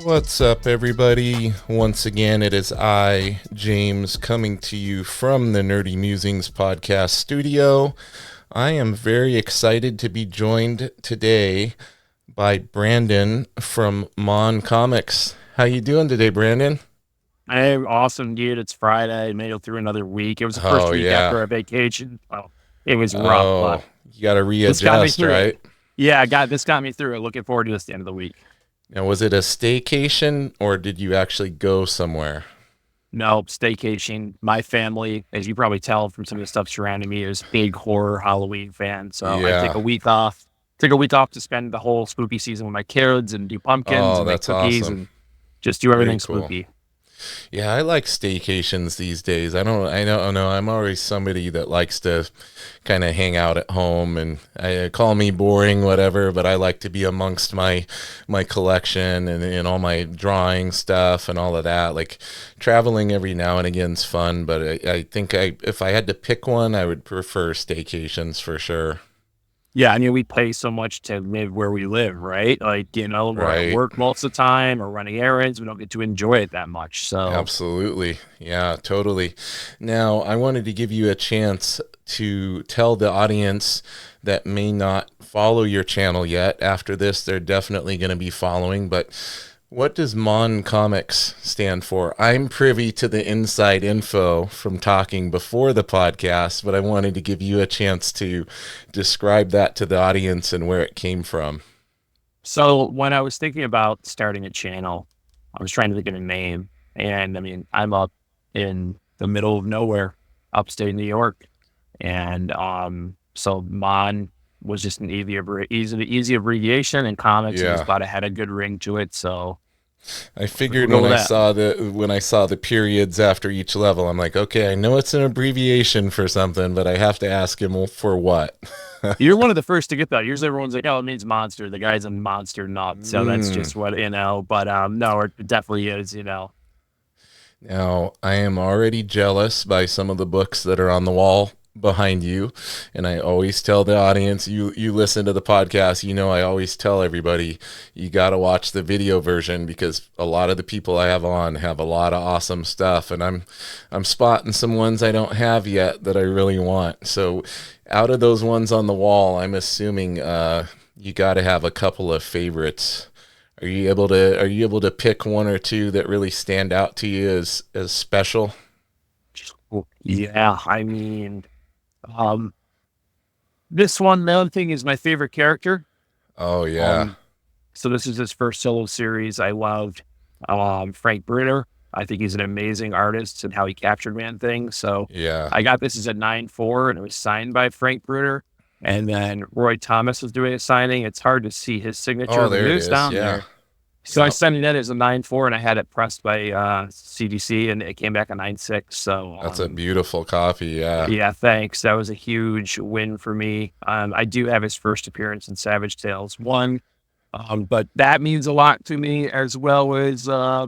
What's up, everybody? Once again, it is I, James, coming to you from the Nerdy Mewzings Podcast studio. I am very excited to be joined today by Brandon from M.O.N Comics. How you doing today, Brandon? Hey, awesome, dude. It's Friday. Made it through another week. It was the first week after our vacation. Well, it was rough, but you got to readjust, right? Yeah, this got me through it. Looking forward to this at the end of the week. Now, was it a staycation or did you actually go somewhere? No, staycation. My family, as you probably tell from some of the stuff surrounding me, is big horror Halloween fan. So I take a week off. To spend the whole spooky season with my kids and do pumpkins and make cookies awesome. And just do everything Very cool. spooky. Yeah, I like staycations these days. I know. I'm always somebody that likes to kind of hang out at home, and I call me boring, whatever. But I like to be amongst my collection and all my drawing stuff and all of that. Like traveling every now and again is fun, but I think if I had to pick one, I would prefer staycations for sure. Yeah, I mean, we pay so much to live where we live, right? Like, we're at work most of the time or running errands. We don't get to enjoy it that much. So absolutely. Yeah, totally. Now, I wanted to give you a chance to tell the audience that may not follow your channel yet. After this, they're definitely going to be following, but what does M.O.N Comics stand for? I'm privy to the inside info from talking before the podcast, but I wanted to give you a chance to describe that to the audience and where it came from. So when I was thinking about starting a channel, I was trying to think of a name. And I mean, I'm up in the middle of nowhere, upstate New York. And so M.O.N was just an easy abbreviation, and comics just thought it had a good ring to it. So I figured when I saw the periods after each level, I'm like, okay, I know it's an abbreviation for something, but I have to ask him for what. You're one of the first to get that. Usually everyone's like, oh, it means monster. The guy's a monster nut. So that's just what, but no, it definitely is, Now, I am already jealous by some of the books that are on the wall behind you, and I always tell the audience, you listen to the podcast, I always tell everybody you got to watch the video version, because a lot of the people I have on have a lot of awesome stuff, and I'm spotting some ones I don't have yet that I really want. So out of those ones on the wall, I'm assuming you got to have a couple of favorites. Are you able to pick one or two that really stand out to you as special? Yeah, I mean, this one, Man Thing, is my favorite character. Oh yeah. So this is his first solo series. I loved Frank Brunner. I think he's an amazing artist and how he captured Man Thing. So yeah, I got this as a 9/4, and it was signed by Frank Brunner. And then Roy Thomas was doing a signing. It's hard to see his signature. Oh, there it is. Down yeah. there. So I sent it in as a 9/4, and I had it pressed by CDC, and it came back a 9/6. So that's a beautiful copy. Yeah. Yeah, thanks. That was a huge win for me. I do have his first appearance in Savage Tales 1, but that means a lot to me, as well as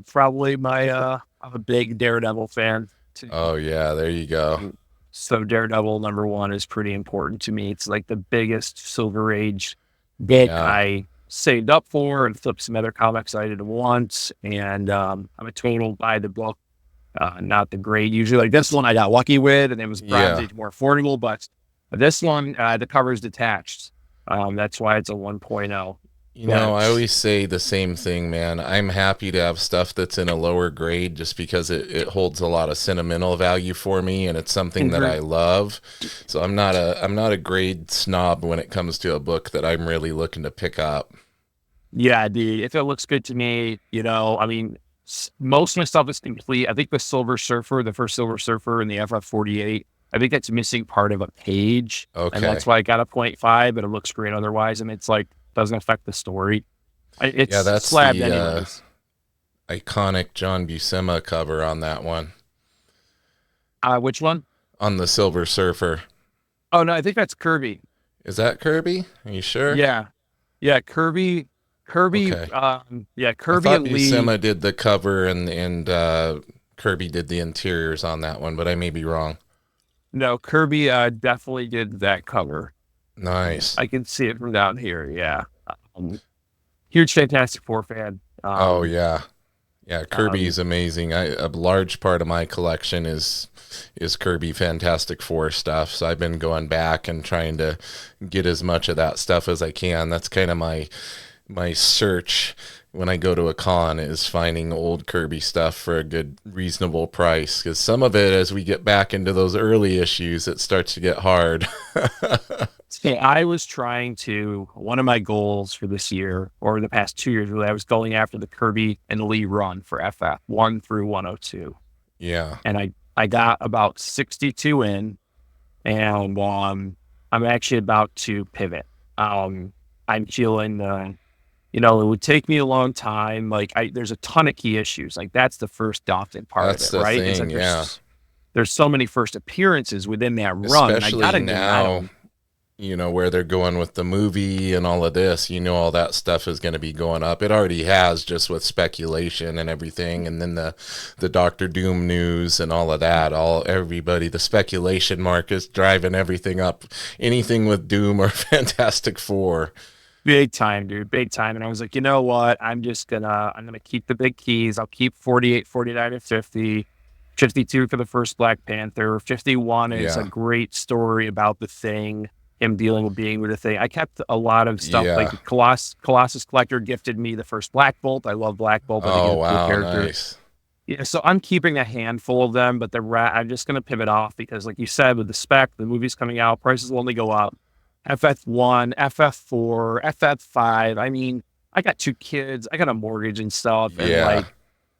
probably I'm a big Daredevil fan too. Oh yeah, there you go. So Daredevil #1 is pretty important to me. It's like the biggest Silver Age book I saved up for and flipped some other comics I did once, and I'm a total buy the book, not the grade. Usually, like this one I got lucky with, and it was probably more affordable, but this one, the cover is detached. That's why it's a 1.0. I always say the same thing, man. I'm happy to have stuff that's in a lower grade just because it holds a lot of sentimental value for me, and it's something that I love. So I'm not a grade snob when it comes to a book that I'm really looking to pick up. Yeah, dude. If it looks good to me, I mean, most of my stuff is complete. I think the Silver Surfer, the first Silver Surfer in the FF48, I think that's missing part of a page. Okay. And that's why I got a 0.5, but it looks great otherwise. And it's like, doesn't affect the story. It's that's slabbed anyways. iconic John Buscema cover on that one. Which one? On the Silver Surfer. Oh no, I think that's Kirby. Is that Kirby? Are you sure? Yeah, yeah, Kirby. Okay. Yeah, I Kirby thought and Lee. Buscema did the cover and Kirby did the interiors on that one, but I may be wrong. No, Kirby definitely did that cover. Nice. I can see it from down here. Yeah, huge Fantastic Four fan. Oh yeah. Yeah, Kirby's Um, amazing. A large part of my collection is Kirby Fantastic Four stuff. So I've been going back and trying to get as much of that stuff as I can. That's kind of my search when I go to a con, is finding old Kirby stuff for a good reasonable price, because some of it, as we get back into those early issues, it starts to get hard. See, I was trying to, one of my goals for this year, or the past 2 years, really, I was going after the Kirby and Lee run for FF 1 through 102. Yeah. And I got about 62 in, and I'm actually about to pivot. I'm feeling, it would take me a long time. Like, there's a ton of key issues. Like, that's the first daunting part That's of it, the right? It's thing, like yeah. there's so many first appearances within that run. And I Especially gotta now, where they're going with the movie and all of this, all that stuff is going to be going up. It already has, just with speculation and everything. And then the Doctor Doom news and all of that, the speculation mark is driving everything up. Anything with Doom or Fantastic Four. Big time, dude. Big time. And I was like, you know what? I'm gonna keep the big keys. I'll keep 48, 49, and 50. 52 for the first Black Panther. 51 is a Yeah. great story about the Thing, him dealing with being with the Thing. I kept a lot of stuff, Yeah. like Colossus Collector gifted me the first Black Bolt. I love Black Bolt. I think Oh, he's a cool wow. character. Nice. Yeah, so I'm keeping a handful of them, but I'm just gonna pivot off because, like you said, with the spec, the movie's coming out, prices will only go up. FF1, FF4, FF5. I mean, I got 2 kids, I got a mortgage and stuff, and Yeah.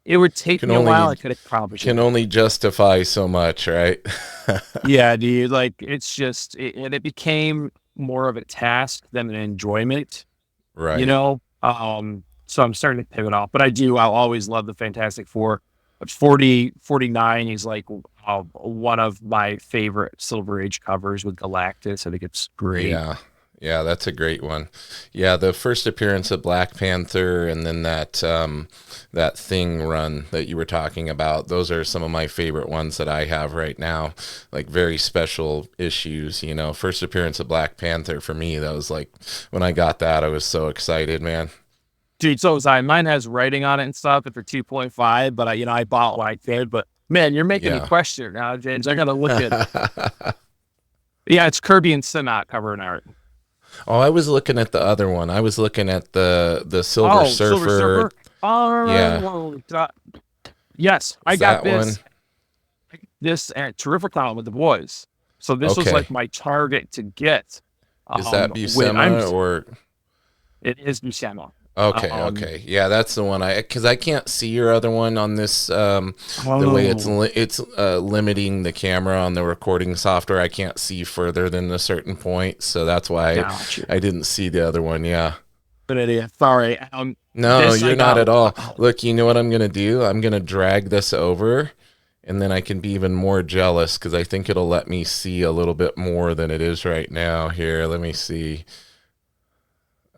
it would take Can me a while. only I could accomplish can it. only justify so much, right? Yeah, dude. Like, it's just, and it became more of a task than an enjoyment, you Right. know? So I'm starting to pivot off, but I'll always love the Fantastic Four. But 49 is like one of my favorite Silver Age covers with Galactus. I think it's great. Yeah. Yeah, that's a great one. Yeah, the first appearance of Black Panther and then that Thing run that you were talking about, those are some of my favorite ones that I have right now. Like, very special issues, First appearance of Black Panther for me, that was like, when I got that, I was so excited, man. Dude, so was I. Mine has writing on it and stuff for 2.5, but I bought what I did. But man, you're making me Yeah. question it now, James. I gotta look at it. Yeah, it's Kirby and Sinnoh covering art. Oh, I was looking at the other one. I was looking at the Silver Surfer. Silver Surfer. Yeah. Yes, I Is got that this. This terrific column with the boys. So this was Okay. like my target to get. Is that when Buscema or? It is Buscema. Okay, Um, okay, yeah, that's the one. Because I can't see your other one on this. The way it's limiting the camera on the recording software, I can't see further than a certain point, so that's why Gotcha. I didn't see the other one. Yeah. Good idea. Sorry. No, This I you're not got- at all. Look, you know what I'm gonna do? I'm gonna drag this over, and then I can be even more jealous because I think it'll let me see a little bit more than it is right now. Here, let me see.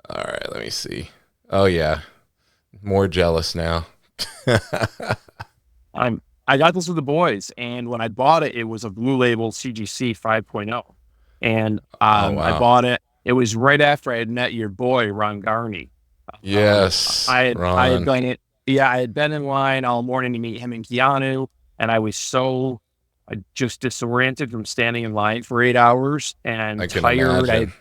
All right, let me see. Oh yeah, more jealous now. I got this with the boys, and when I bought it, it was a Blue Label CGC 5.0, and Oh, wow. I bought it. It was right after I had met your boy Ron Garney. Yes, I had Ron. been it. Yeah, I had been in line all morning to meet him and Keanu, and I was so just disoriented from standing in line for 8 hours and I can tired. imagine.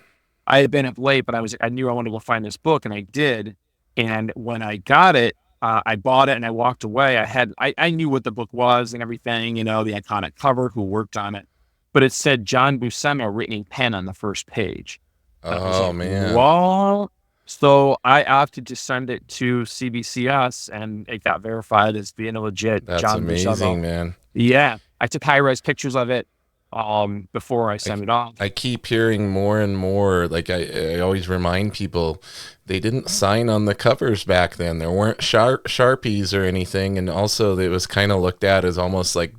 I had been up late, but I knew I wanted to go find this book, and I did. And when I got it, I bought it and I walked away. I knew what the book was and everything, the iconic cover, who worked on it, but it said John Buscema written in pen on the first page. And I was Oh like, man. what? So I opted to send it to CBCS, and it got verified as being a legit That's John amazing, Buscema. man. Yeah, I took high-res pictures of it. before I send it off. I keep hearing more and more, like I always remind people, they didn't sign on the covers back then. There weren't Sharpies or anything. And also it was kind of looked at as almost like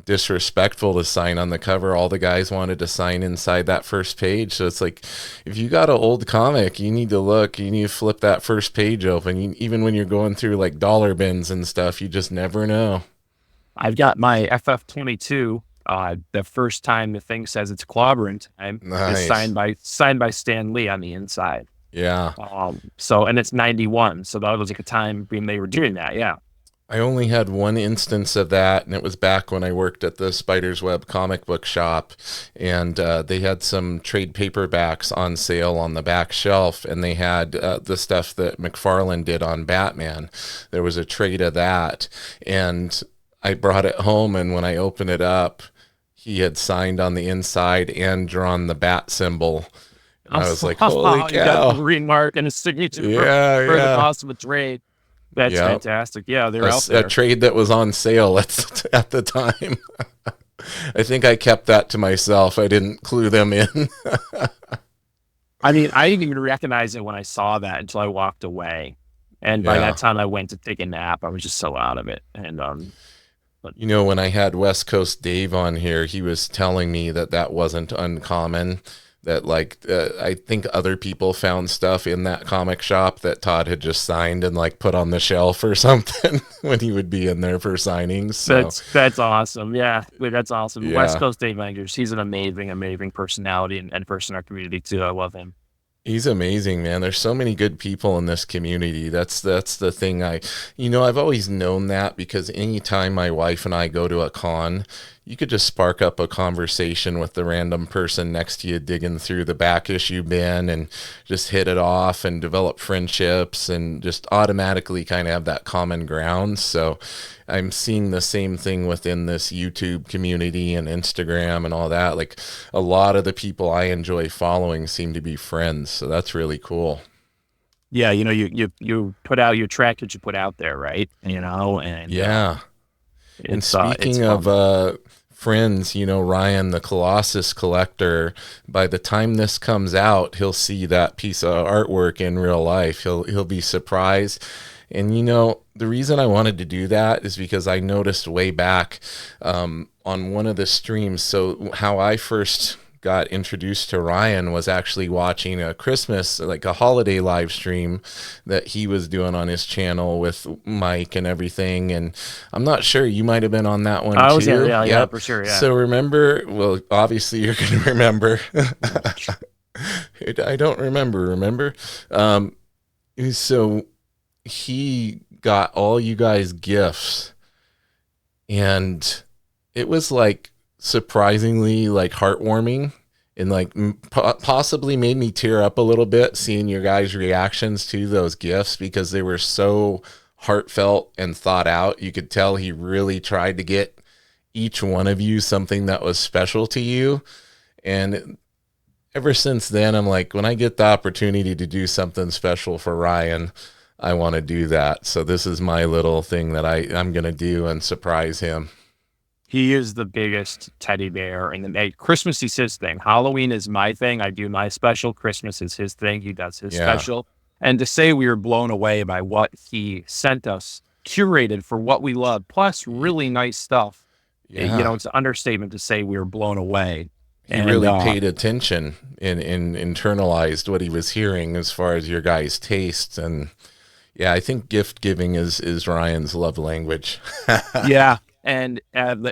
disrespectful to sign on the cover. All the guys wanted to sign inside that first page. So it's like, if you got an old comic, you need to look, you need to flip that first page open. Even when you're going through like dollar bins and stuff, you just never know. I've got my FF22. The first time the thing says it's clobberant time is signed by Stan Lee on the inside. Yeah. So, and it's 91. So that was like a time when they were doing that. Yeah. I only had one instance of that, and it was back when I worked at the Spider's Web comic book shop, and they had some trade paperbacks on sale on the back shelf, and they had the stuff that McFarlane did on Batman. There was a trade of that, and I brought it home, and when I opened it up, he had signed on the inside and drawn the bat symbol. I was like, holy cow. You got the green mark and a signature for the cost of a trade. That's fantastic. Yeah, they're out there. A trade that was on sale at the time. I think I kept that to myself. I didn't clue them in. I mean, I didn't even recognize it when I saw that until I walked away. And by that time I went to take a nap. I was just so out of it. And but you know, when I had West Coast Dave on here, he was telling me that wasn't uncommon. That like I think other people found stuff in that comic shop that Todd had just signed and like put on the shelf or something when he would be in there for signings. So. That's awesome. Yeah, that's awesome. Yeah. West Coast Dave Langers, he's an amazing personality and person in our community too. I love him. He's amazing, man. There's so many good people in this community. That's the thing. I've always known that, because anytime my wife and I go to a con, you could just spark up a conversation with the random person next to you digging through the back issue bin and just hit it off and develop friendships and just automatically kind of have that common ground. So I'm seeing the same thing within this YouTube community and Instagram and all that. Like, a lot of the people I enjoy following seem to be friends. So that's really cool. Yeah. You put out your track that you put out there, right? And yeah. And speaking of friends, Ryan, the Colossus collector, by the time this comes out, he'll see that piece of artwork in real life. He'll be surprised. And, the reason I wanted to do that is because I noticed way back on one of the streams. So how I first got introduced to Ryan was actually watching a Christmas, like a holiday live stream that he was doing on his channel with Mike and everything. And I'm not sure, you might have been on that one too. Yeah, for sure. Yeah. So remember, well, obviously you're going to remember. I don't remember. So he got all you guys gifts, and it was like surprisingly like heartwarming, and like possibly made me tear up a little bit seeing your guys' reactions to those gifts, because they were so heartfelt and thought out. You could tell he really tried to get each one of you something that was special to you. And ever since then, I'm like, when I get the opportunity to do something special for Ryan, I want to do that. So this is my little thing that I'm going to do and surprise him. He is the biggest teddy bear, and Christmas is his thing. Halloween is my thing. I do my special. Christmas is his thing. He does his special. And to say we were blown away by what he sent us, curated for what we love, plus really nice stuff. Yeah. It's an understatement to say we were blown away. He really paid attention and internalized what he was hearing as far as your guys' tastes. And yeah, I think gift giving is Ryan's love language. Yeah. And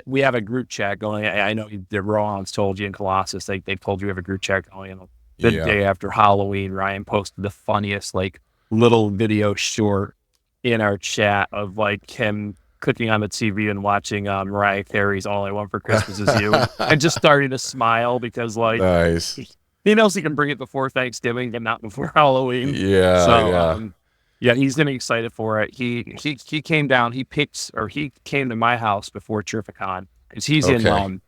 we have a group chat going. I know the Rollins told you in Colossus, they've told you we have a group chat going. The day after Halloween, Ryan posted the funniest little video short in our chat of him cooking on the TV and watching Mariah Carey's "All I Want for Christmas Is You," and just starting to smile because nice. He knows he can bring it before Thanksgiving and not before Halloween. Yeah. So he's getting excited for it. He came down. He came to my house before Terrificon, because he's in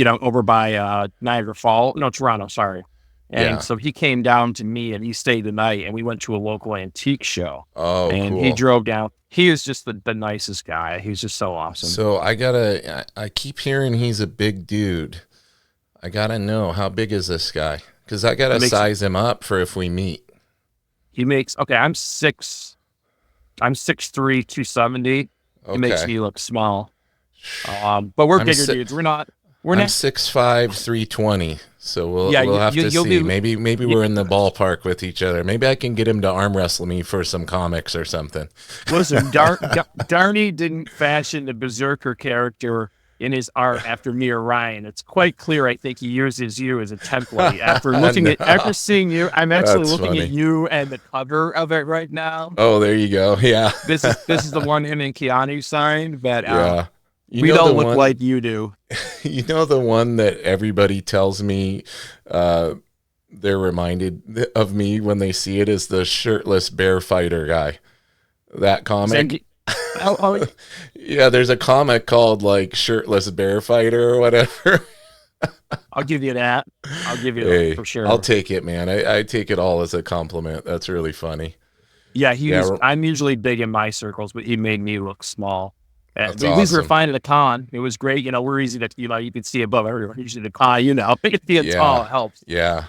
over by Niagara Falls, Toronto. Sorry. And so he came down to me and he stayed the night, and we went to a local antique show. Oh, and cool. He drove down. He is just the nicest guy. He's just so awesome. So I keep hearing he's a big dude. I gotta know, how big is this guy? Because I gotta size him up for if we meet. He makes, okay, I'm 6'3", 270. Okay. He makes me look small. But we're bigger dudes. I'm 6'5", 320. So we'll have to see. Maybe we're in the ballpark with each other. Maybe I can get him to arm wrestle me for some comics or something. Listen, Darny didn't fashion the Berserker character in his art after me or Ryan. It's quite clear. I think he uses you as a template. After seeing you, I'm actually looking at you and the cover of it right now. Oh, there you go. Yeah. This is the one him and Keanu signed, but we don't look like you do. You know the one that everybody tells me they're reminded of me when they see it is the shirtless bear fighter guy. That comic. Yeah, there's a comic called like Shirtless Bear Fighter or whatever. I'll give you that. That for sure. I'll take it, man. I take it all as a compliment. That's really funny. Yeah, I'm usually big in my circles, but he made me look small. That's awesome. We were fine at a con. It was great. We're easy to, you can see above everyone. Usually the con, being tall helps. Yeah.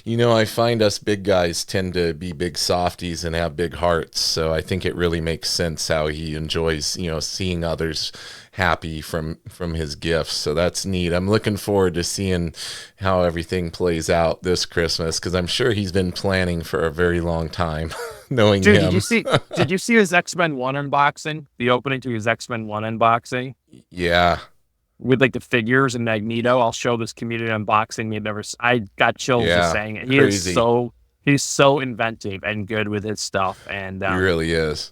I find us big guys tend to be big softies and have big hearts. So I think it really makes sense how he enjoys, seeing others happy from his gifts. So that's neat. I'm looking forward to seeing how everything plays out this Christmas, because I'm sure he's been planning for a very long time. Knowing him. Did you see his X-Men 1 unboxing? The opening to his X-Men 1 unboxing? Yeah. With like the figures and Magneto. I'll show this community unboxing. I got chills just saying it. He's so inventive and good with his stuff. And he really is.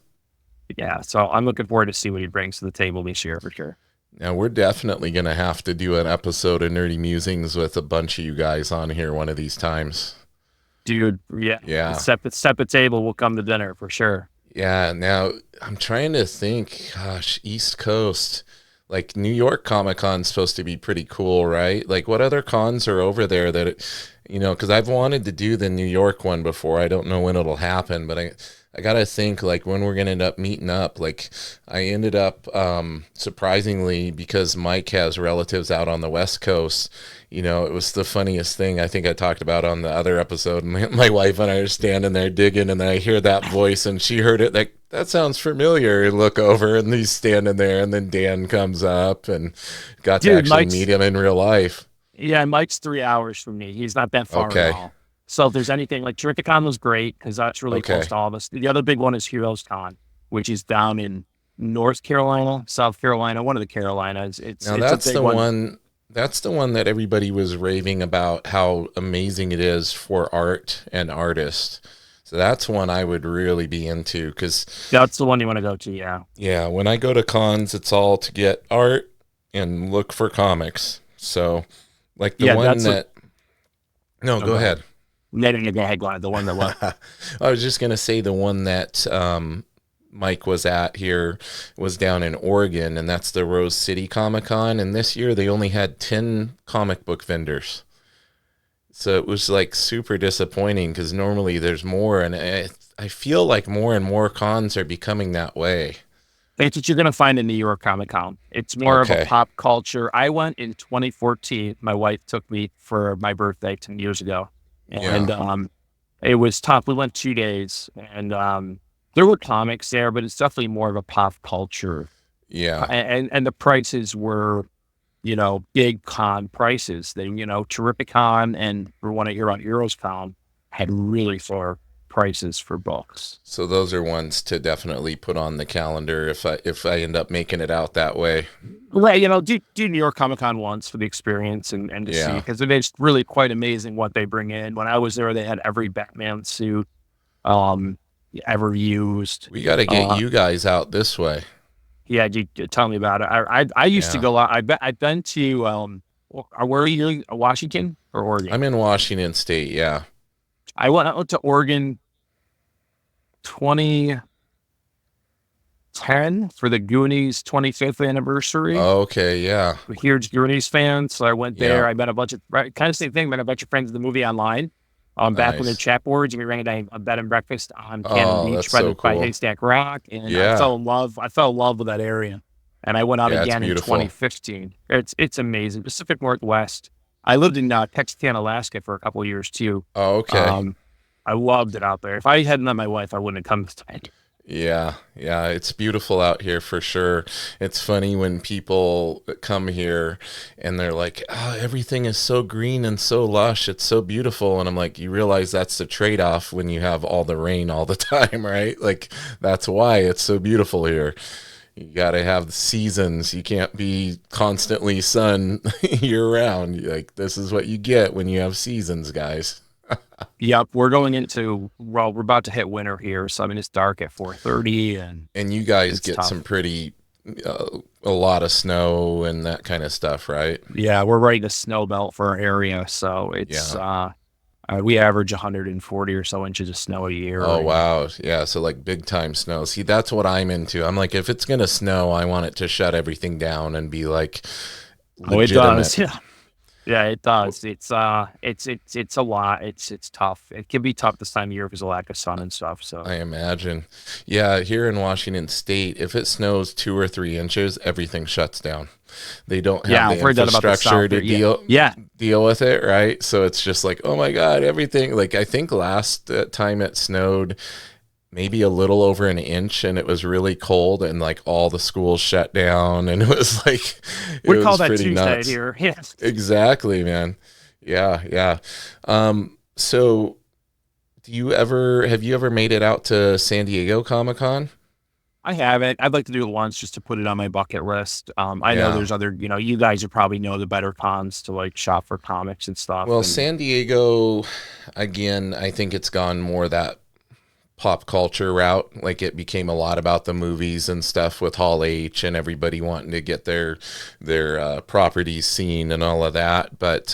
Yeah, so I'm looking forward to see what he brings to the table this year for sure. Now, we're definitely going to have to do an episode of Nerdy Mewzings with a bunch of you guys on here one of these times. Dude, yeah. Separate table will come to dinner for sure. Yeah, now I'm trying to think, gosh, East Coast, like New York Comic Con's supposed to be pretty cool, right? Like what other cons are over there that, because I've wanted to do the New York one before. I don't know when it'll happen, but I got to think like when we're going to end up meeting up. Like I ended up, surprisingly, because Mike has relatives out on the West Coast, it was the funniest thing I think I talked about on the other episode. My wife and I are standing there digging, and then I hear that voice, and she heard it like, that sounds familiar. And look over, and he's standing there, and then Dan comes up and got to actually meet him in real life. Yeah, Mike's 3 hours from me. He's not that far at all. So if there's anything, like Terrificon was great because that's really close to all of us. The other big one is Heroes Con, which is down in North Carolina, South Carolina, one of the Carolinas. That's the one. That's the one that everybody was raving about how amazing it is for art and artists. So that's one I would really be into, because that's the one you want to go to. Yeah. Yeah. When I go to cons, it's all to get art and look for comics. So like the one that, go ahead. Go ahead. The one that what? I was just going to say the one that, Mike was at here was down in Oregon, and that's the Rose City Comic Con. And this year they only had 10 comic book vendors. So it was like super disappointing, because normally there's more. And I feel like more and more cons are becoming that way. That's what you're going to find in New York Comic Con. It's more of a pop culture. I went in 2014. My wife took me for my birthday 10 years ago. And it was tough. We went 2 days, and there were comics there, but it's definitely more of a pop culture. Yeah. And the prices were, big con prices. They, Terrificon and for one year on Heroes Con had really fair prices for books. So those are ones to definitely put on the calendar if I end up making it out that way. Right, do New York Comic Con once for the experience and to see, because it is really quite amazing what they bring in. When I was there, they had every Batman suit ever used. We got to get you guys out this way. Yeah, tell me about it. I used to go out. I've been to where are you? Washington or Oregon? I'm in Washington State. Yeah, I went to Oregon 2010 for the Goonies 25th anniversary. Okay, yeah. I'm a huge Goonies fan, so I went there. Yeah. I met a bunch of kind of same thing. Met a bunch of friends of the movie online. Back when the chat boards, we ran a bed and breakfast on Cannon Beach by Haystack Rock, and I fell in love. I fell in love with that area, and I went out again in 2015. It's amazing. Pacific Northwest. I lived in Texarkana, Alaska for a couple of years too. Oh, okay. I loved it out there. If I hadn't met my wife, I wouldn't have come this time. Yeah, yeah, it's beautiful out here for sure. It's funny when people come here and they're like, "Oh, everything is so green and so lush. It's so beautiful." And I'm like, "You realize that's the trade-off when you have all the rain all the time, right? Like that's why it's so beautiful here. You got to have the seasons. You can't be constantly sun year round. Like this is what you get when you have seasons, guys." Yep, we're about to hit winter here, so I mean it's dark at 4:30, And you guys it's get tough. some pretty, a lot of snow and that kind of stuff, right? Yeah, we're right in the snow belt for our area, so it's Yeah. we average 140 or so inches of snow a year. Oh, And wow. Yeah. So, like, big time snow. See, that's what I'm into. I'm like, if it's going to snow, I want it to shut everything down and be like oh, it does. legitimate. Yeah, it does. It's a lot. It's tough. It can be tough this time of year because of lack of sun and stuff. So I imagine. Yeah. Here in Washington State, if it snows 2 or 3 inches, everything shuts down. They don't have yeah, the I've heard that about the infrastructure south. to Yeah, yeah. deal with it, right? So it's just like, oh my God, everything. Like I think last time it snowed maybe a little over an inch and it was really cold and like all the schools shut down and it was like it We call was that pretty Tuesday nuts. here. Yes. Exactly, man. Yeah, yeah. So have you ever made it out to San Diego Comic-Con? I haven't. I'd like to do it once just to put it on my bucket list. I know Yeah. there's other, you guys would probably know the better cons to like shop for comics and stuff. Well, And San Diego, again, I think it's gone more that pop culture route. Like it became a lot about the movies and stuff with Hall H and everybody wanting to get their properties seen and all of that. But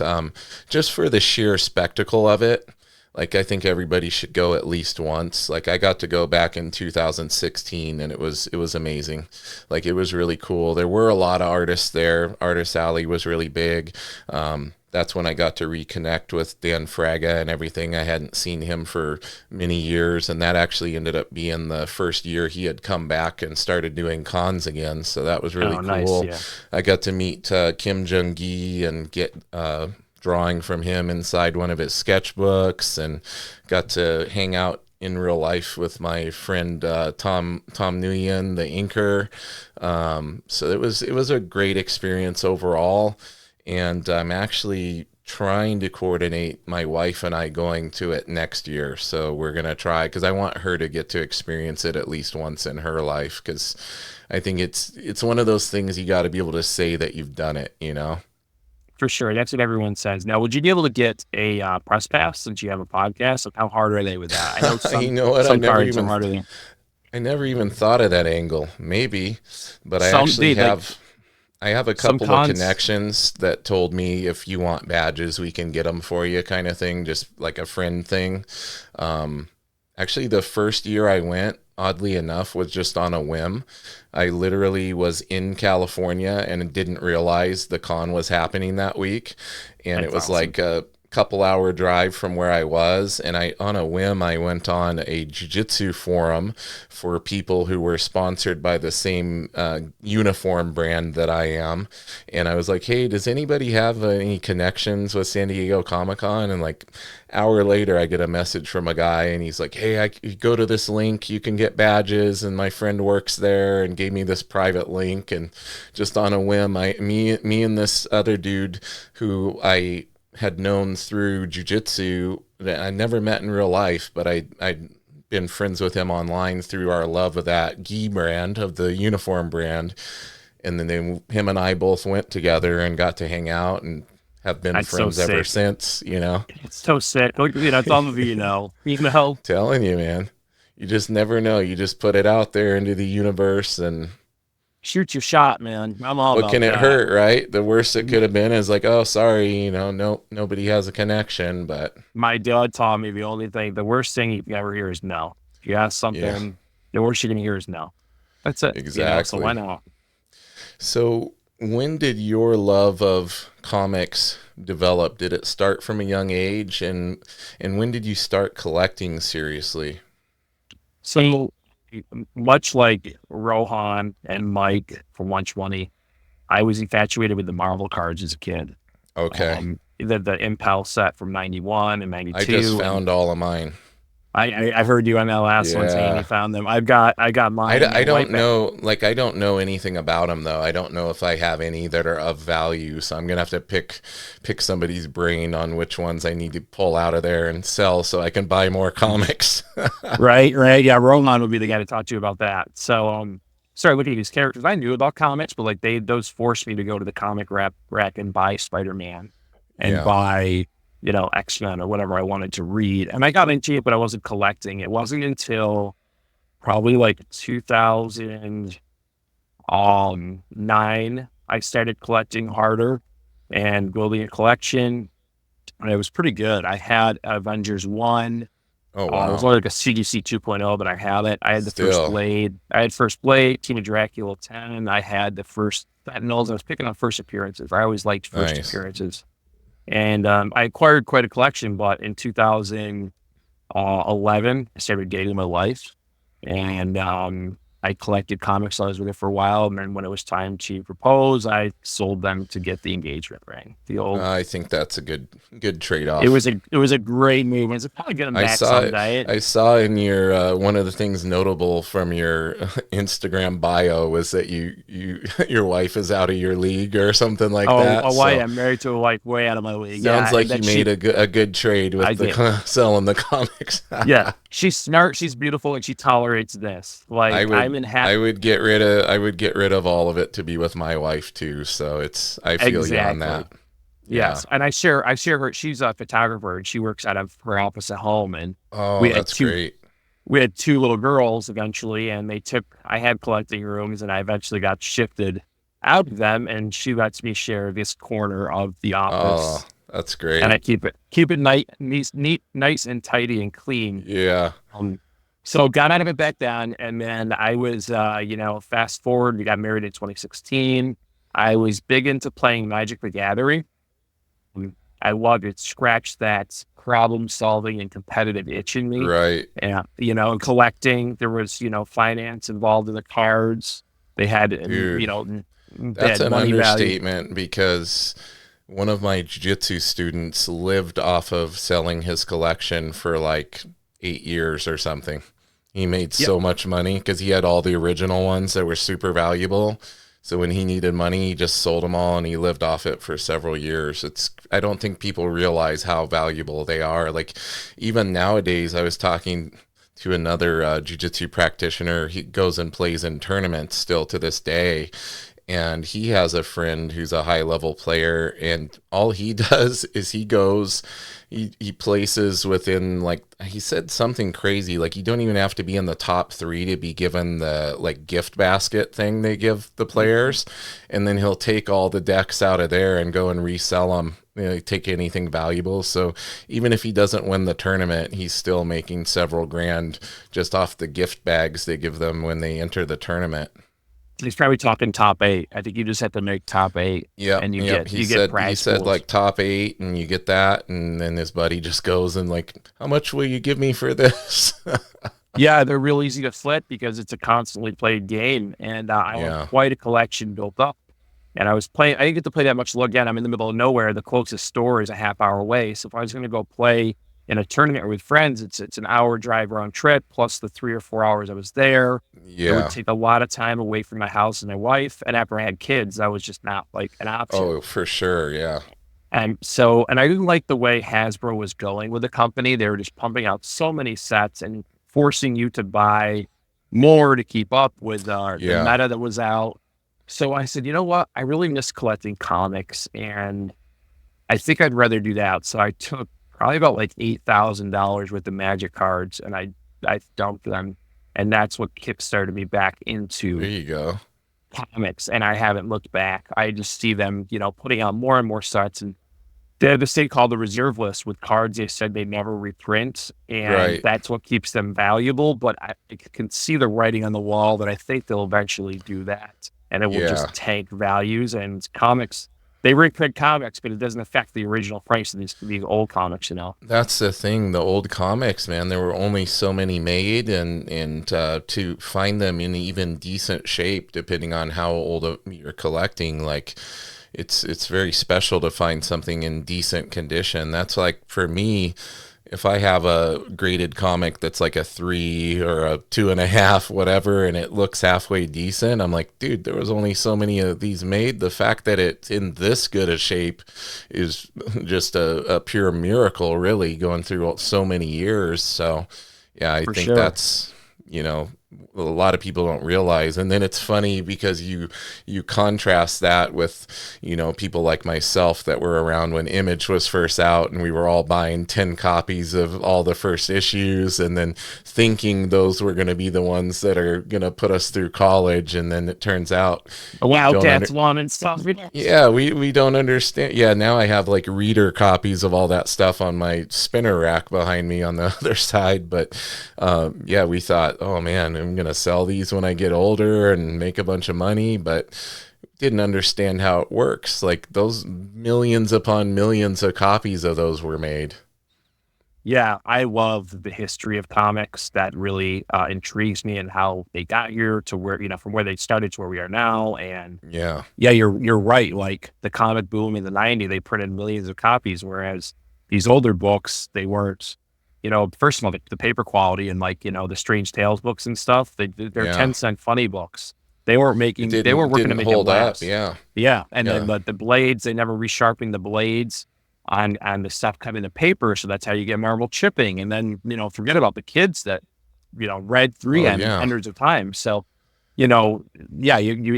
just for the sheer spectacle of it, like I think everybody should go at least once. Like I got to go back in 2016 and it was amazing. Like it was really cool. There were a lot of artists there. Artist Alley was really big. That's when I got to reconnect with Dan Fraga and everything. I hadn't seen him for many years, and that actually ended up being the first year he had come back and started doing cons again. So that was really oh, nice. cool. Yeah. I got to meet Kim Jung-gi and get drawing from him inside one of his sketchbooks, and got to hang out in real life with my friend Tom Nguyen, the inker. So it was a great experience overall. And I'm actually trying to coordinate my wife and I going to it next year. So we're going to try because I want her to get to experience it at least once in her life, because I think it's one of those things you got to be able to say that you've done it, you know? For sure. That's what everyone says. Now, would you be able to get a press pass since you have a podcast? Like, how hard are they with that? I know You know what? some cards are harder than I never even thought of that angle. Maybe, but I some. actually They like have a some couple of cons. connections that told me if you want badges, we can get them for you, kind of thing, just like a friend thing. Actually, the first year I went, oddly enough, was just on a whim. I literally was in California and didn't realize the con was happening that week. And it That's was awesome. like a couple hour drive from where I was, and on a whim I went on a jiu-jitsu forum for people who were sponsored by the same uniform brand that I am, and I was like, hey, does anybody have any connections with San Diego Comic-Con? And like hour later I get a message from a guy and he's like, hey, you go to this link, you can get badges, and my friend works there, and gave me this private link. And just on a whim, me and this other dude who I had known through jujitsu, that I never met in real life, but I'd been friends with him online through our love of that gi brand, of the uniform brand. And then him and I both went together and got to hang out and have been That's so friends ever sick. since, you know? It's so sick. Like, some of you know. Telling you, man, you just never know. You just put it out there into the universe, and Shoot your shot, man. I'm all what about can it that. hurt, right? The worst it could have been is like, oh, sorry, no, nobody has a connection. But My dad taught me the worst thing you can ever hear is no. If you ask yeah, something, the worst you can hear is no. That's it. So why exactly. not? So when did your love of comics develop? Did it start from a young age, and when did you start collecting seriously? So much like Rohan and Mike from 120, I was infatuated with the Marvel cards as a kid. Okay. the Impel set from 91 and 92. I just found all of mine. I heard you on that last one saying you found them. I got mine. I don't know, like, I don't know anything about them though. I don't know if I have any that are of value, so I'm gonna have to pick somebody's brain on which ones I need to pull out of there and sell so I can buy more comics. Right. Yeah, Roland would be the guy to talk to you about that. So started looking at these characters. I knew about comics, but like those forced me to go to the comic rack and buy Spider-Man and buy, X-Men or whatever I wanted to read. And I got into it, but I wasn't collecting. It wasn't until probably like 2009 I started collecting harder and building a collection. And it was pretty good. I had Avengers 1. Oh, wow. It was only like a CDC 2.0, but I have it. I had the First Blade. I had First Blade, Team of Dracula 10. I had the first Sentinels. I was picking on first appearances. I always liked first appearances. And I acquired quite a collection, but in 2011, I started dating my wife. And I collected comics. I was with her for a while. And then when it was time to propose, I sold them to get the engagement ring. I think that's a good trade-off. It was a great move. It's probably going to back someday. I saw in your one of the things notable from your Instagram bio was that your wife is out of your league or something like that. Oh, why? I'm married to a wife way out of my league. Sounds like you made a good trade with selling the comics. Yeah, she's smart. She's beautiful, and she tolerates this. Like I would get rid of all of it to be with my wife too. So I feel you on that. Yes, and I share her. She's a photographer, and she works out of her office at home. And that's great. We had 2 little girls eventually, and I had collecting rooms, and I eventually got shifted out of them, and she lets me share this corner of the office. Oh, that's great. And I keep it neat, nice and tidy and clean. Yeah. So got out of it back then, and then I was, fast forward, we got married in 2016. I was big into playing Magic the Gathering. I loved it. Scratched that problem-solving and competitive itch in me. Right. And, and collecting. There was, finance involved in the cards. They had, that's an understatement because one of my jiu-jitsu students lived off of selling his collection for like 8 years or something. He made so much money because he had all the original ones that were super valuable. So when he needed money, he just sold them all and he lived off it for several years. I don't think people realize how valuable they are. Like even nowadays, I was talking to another jiu-jitsu practitioner. He goes and plays in tournaments still to this day. And he has a friend who's a high level player, and all he does is he places within, like, he said something crazy, like you don't even have to be in the top 3 to be given the like gift basket thing they give the players. And then he'll take all the decks out of there and go and resell them, take anything valuable. So even if he doesn't win the tournament, he's still making several grand just off the gift bags they give them when they enter the tournament. He's probably talking top 8. I think you just have to make top 8. Yeah, and you get prize. He said like top 8, and you get that, and then his buddy just goes and like, how much will you give me for this? Yeah, they're real easy to flip because it's a constantly played game, and I have quite a collection built up. And I was playing. I didn't get to play that much. Again, I'm in the middle of nowhere. The closest store is a half hour away. So if I was going to go play in a tournament with friends, it's an hour drive round trip plus the 3 or 4 hours I was there. Yeah, it would take a lot of time away from my house and my wife. And after I had kids, that was just not like an option. Oh, for sure, yeah. And I didn't like the way Hasbro was going with the company. They were just pumping out so many sets and forcing you to buy more to keep up with the meta that was out. So I said, you know what? I really miss collecting comics, and I think I'd rather do that. So I took probably about like $8,000 worth of Magic cards, and I dumped them, and that's what kickstarted me back into there you go comics. And I haven't looked back. I just see them, putting out more and more sets, and they have this thing called the reserve list with cards they said they never reprint, and that's what keeps them valuable. But I can see the writing on the wall that I think they'll eventually do that, and it will just tank values. And comics, they reprint comics, but it doesn't affect the original price of these old comics, That's the thing. The old comics, man, there were only so many made, and to find them in even decent shape, depending on how old you're collecting, like, it's very special to find something in decent condition. That's like, for me, if I have a graded comic that's like a 3 or a 2.5, whatever, and it looks halfway decent, I'm like, dude, there was only so many of these made. The fact that it's in this good a shape is just a pure miracle, really, going through so many years. So, yeah, I think that's, a lot of people don't realize. And then it's funny because you contrast that with, people like myself that were around when Image was first out, and we were all buying 10 copies of all the first issues and then thinking those were going to be the ones that are going to put us through college. And then it turns out Wildcats one and stuff. Yeah, we don't understand. Yeah, now I have like reader copies of all that stuff on my spinner rack behind me on the other side. But yeah, we thought, oh man, I'm going to sell these when I get older and make a bunch of money, but didn't understand how it works. Like, those millions upon millions of copies of those were made. Yeah, I love the history of comics. That really intrigues me, and how they got here to where, from where they started to where we are now. And yeah, you're right. Like, the comic boom in the '90s, they printed millions of copies, whereas these older books, they weren't. First of all, the paper quality, and the Strange Tales books and stuff, they're 10-cent funny books. They weren't making, they weren't working to make hold it last. Up. Yeah. Yeah. And then the blades, they never resharpened the blades on the stuff coming in paper. So that's how you get marble chipping. And then, forget about the kids that, read 3M hundreds of times. So, you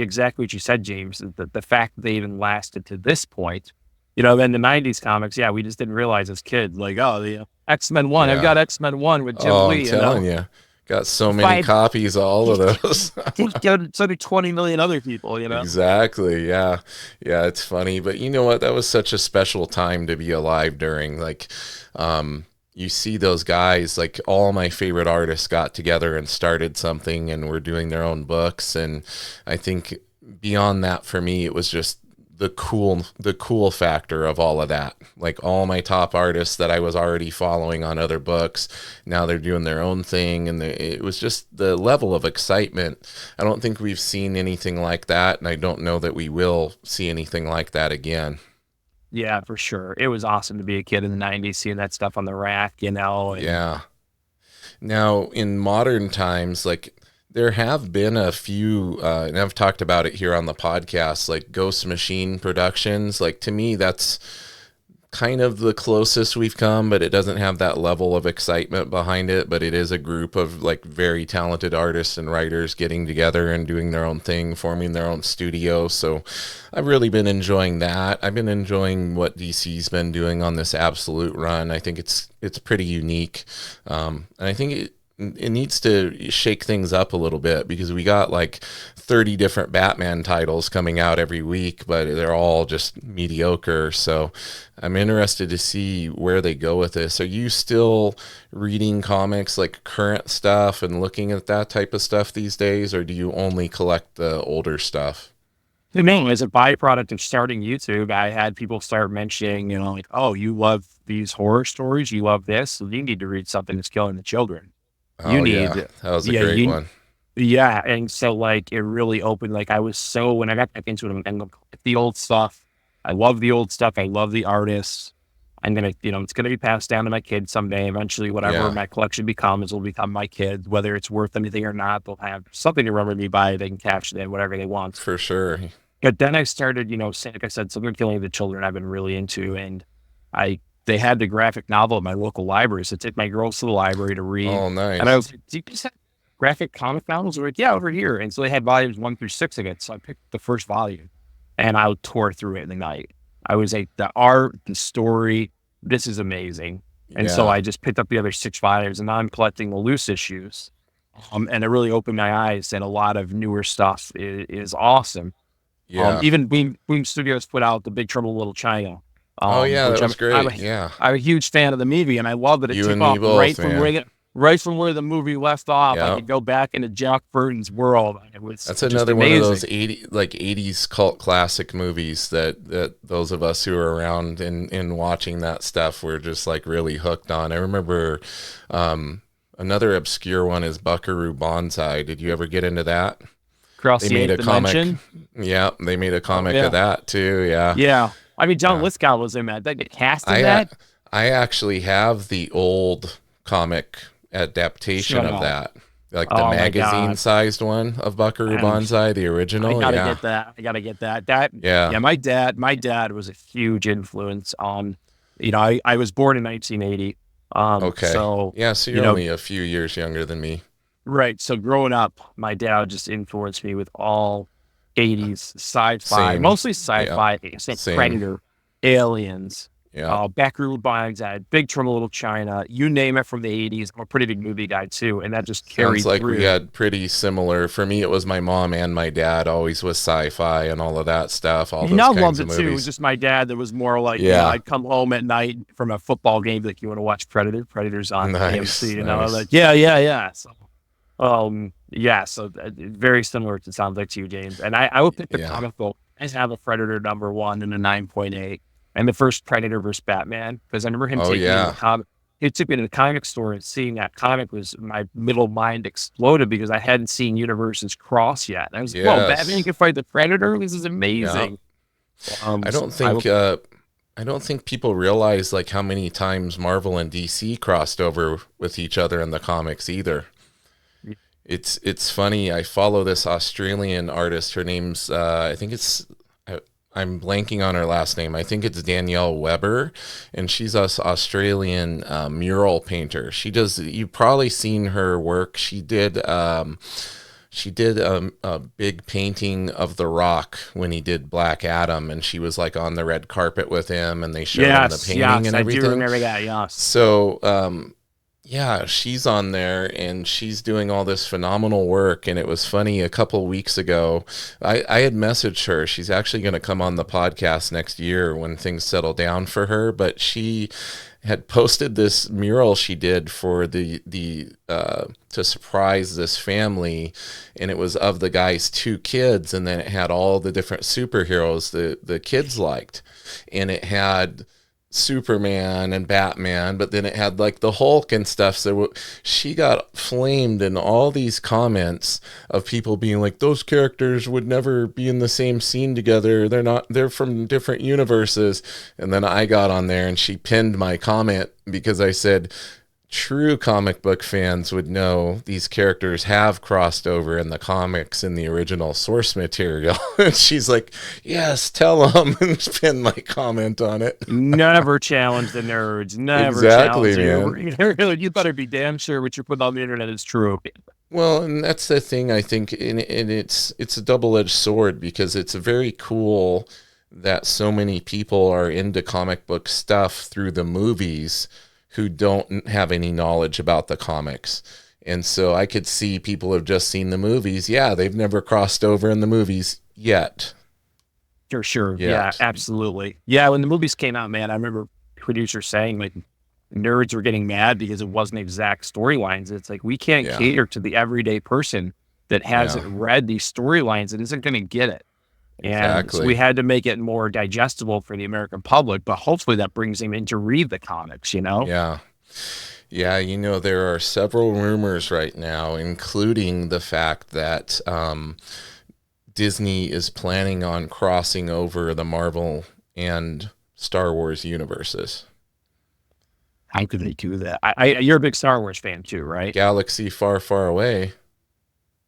exactly what you said, James, the fact that they even lasted to this point. Then the '90s comics, we just didn't realize as kids, like, the X-Men 1. I've got X-Men 1 with Jim Lee. I'm telling you, got so many copies of all of those. So do 20 million other people, Exactly, yeah. Yeah, it's funny. But you know what? That was such a special time to be alive during. Like, you see those guys, like, all my favorite artists got together and started something and were doing their own books. And I think beyond that, for me, it was just the cool factor of all of that. Like, all my top artists that I was already following on other books, now they're doing their own thing, and it was just the level of excitement. I don't think we've seen anything like that, and I don't know that we will see anything like that again. Yeah, for sure. It was awesome to be a kid in the '90s, seeing that stuff on the rack, Yeah. Now, in modern times, like, there have been a few, and I've talked about it here on the podcast, like Ghost Machine Productions. Like, to me, that's kind of the closest we've come, but it doesn't have that level of excitement behind it. But it is a group of, like, very talented artists and writers getting together and doing their own thing, forming their own studio. So I've really been enjoying that. I've been enjoying what DC's been doing on this Absolute run. I think it's pretty unique. And I think it needs to shake things up a little bit, because we got like 30 different Batman titles coming out every week, but they're all just mediocre. So I'm interested to see where they go with this. Are you still reading comics, like current stuff, and looking at that type of stuff these days, or do you only collect the older stuff? No, as a byproduct of starting YouTube, I had people start mentioning, like, oh, you love these horror stories, you love this, so you need to read something that's killing the children. That was a great one. Yeah, and so, like, it really opened, like, when I got back into it, and the old stuff, I love the old stuff, I love the artists. I'm gonna, it's gonna be passed down to my kids someday. Eventually, whatever my collection becomes will become my kids, whether it's worth anything or not. They'll have something to remember me by. They can capture it, whatever they want. For sure. But then I started, like I said, something killing the children I've been really into, and they had the graphic novel at my local library, so I take my girls to the library to read. Oh, nice. And I was like, do you just have graphic comic novels? They're like, yeah, over here. And so they had volumes 1 through 6 of it. So I picked the first volume, and I tore through it in the night. I was like, the art, the story, this is amazing. And so I just picked up the other 6 volumes, and now I'm collecting the loose issues. And it really opened my eyes, and a lot of newer stuff is awesome. Yeah. Even Boom Studios put out The Big Trouble in Little China. That was great. I'm a huge fan of the movie, and I love that it took off right from where the movie left off. I could go back into Jack Burton's world. That's another one of those 80s cult classic movies that those of us who were around in watching that stuff were just like really hooked on. I remember another obscure one is Buckaroo Banzai. Did you ever get into that? across They the made eighth a comic. dimension. Yeah, they made a comic Yeah. of that too. Yeah. Yeah. I mean, John Yeah. Lithgow was in that. They get cast in I that. I actually have the old comic adaptation Shut of up. that, like the Oh my God. magazine-sized one of Buckaroo I'm Banzai, the I original. gotta Yeah. get that. I gotta get that. That Yeah. yeah, my dad was a huge influence on, I was born in 1980. Okay. So, Yeah, so you you're know, only a few years younger than me. right. So growing up, my dad just influenced me with all 80s sci-fi, Same. mostly Yeah. sci-fi, except Same. Predator, Aliens, Yeah. Backward Banzai, Big Trouble in Little China, you name it from the 80s. I'm a pretty big movie guy too, and that just Sounds carried like we through. had pretty similar. For me, it was my mom and my dad always was sci-fi and all of that stuff, all You those know, I loved kinds of it too. It was movies. just my dad that was more like, Yeah. I'd come home at night from a football game, like, you want to watch Predator? Predator's on Nice. AMC, Nice. like, yeah. So, yeah, so very similar, it sounds like to you, James. And I would pick the Yeah. comic book. I have a Predator #1 and a 9.8, and the first Predator versus Batman, because I remember him Oh taking me to the yeah. comic. He took me to the comic store, and seeing that comic was my middle mind exploded because I hadn't seen universes cross yet. And I was like, whoa, Batman Yes. can fight the Predator? This is Yeah. amazing. I So don't I think I don't think people realize like how many times Marvel and DC crossed over with each other in the comics either. It's funny. I follow this Australian artist. Her name's I think it's I'm blanking on her last name. I think it's Danielle Weber, and she's us Australian mural painter. She does. You've probably seen her work. She did a big painting of The Rock when he did Black Adam, and she was like on the red carpet with him, and they showed him the painting and I do everything. remember that. Yes. So, yeah, she's on there and she's doing all this phenomenal work. And it was funny, a couple weeks ago, I had messaged her. She's actually going to come on the podcast next year when things settle down for her. But she had posted this mural she did for the to surprise this family, and it was of the guy's two kids, and then it had all the different superheroes the kids liked, and it had Superman and Batman, but then it had like the Hulk and stuff. So she got flamed in all these comments of people being like, those characters would never be in the same scene together. They're from different universes. And then I got on there and she pinned my comment because I said, true comic book fans would know these characters have crossed over in the comics in the original source material. And she's like, yes, tell them, and pin my comment on it. Never challenge the nerds. Never Exactly, challenge man. you. You better be damn sure what you're putting on the internet is true. Well, and that's the thing, I think, and it's a double-edged sword because it's very cool that so many people are into comic book stuff through the movies who don't have any knowledge about the comics. And so I could see people have just seen the movies. Yeah, they've never crossed over in the movies yet. Sure. Yet. Yeah, absolutely. Yeah, when the movies came out, man, I remember producers saying like nerds were getting mad because it wasn't exact storylines. It's like we can't cater to the everyday person that hasn't read these storylines and isn't going to get it. And so we had to make it more digestible for the American public, but hopefully that brings them in to read the comics, Yeah. Yeah, there are several rumors right now, including the fact that Disney is planning on crossing over the Marvel and Star Wars universes. How could they do that? You're a big Star Wars fan too, right? Galaxy far, far away.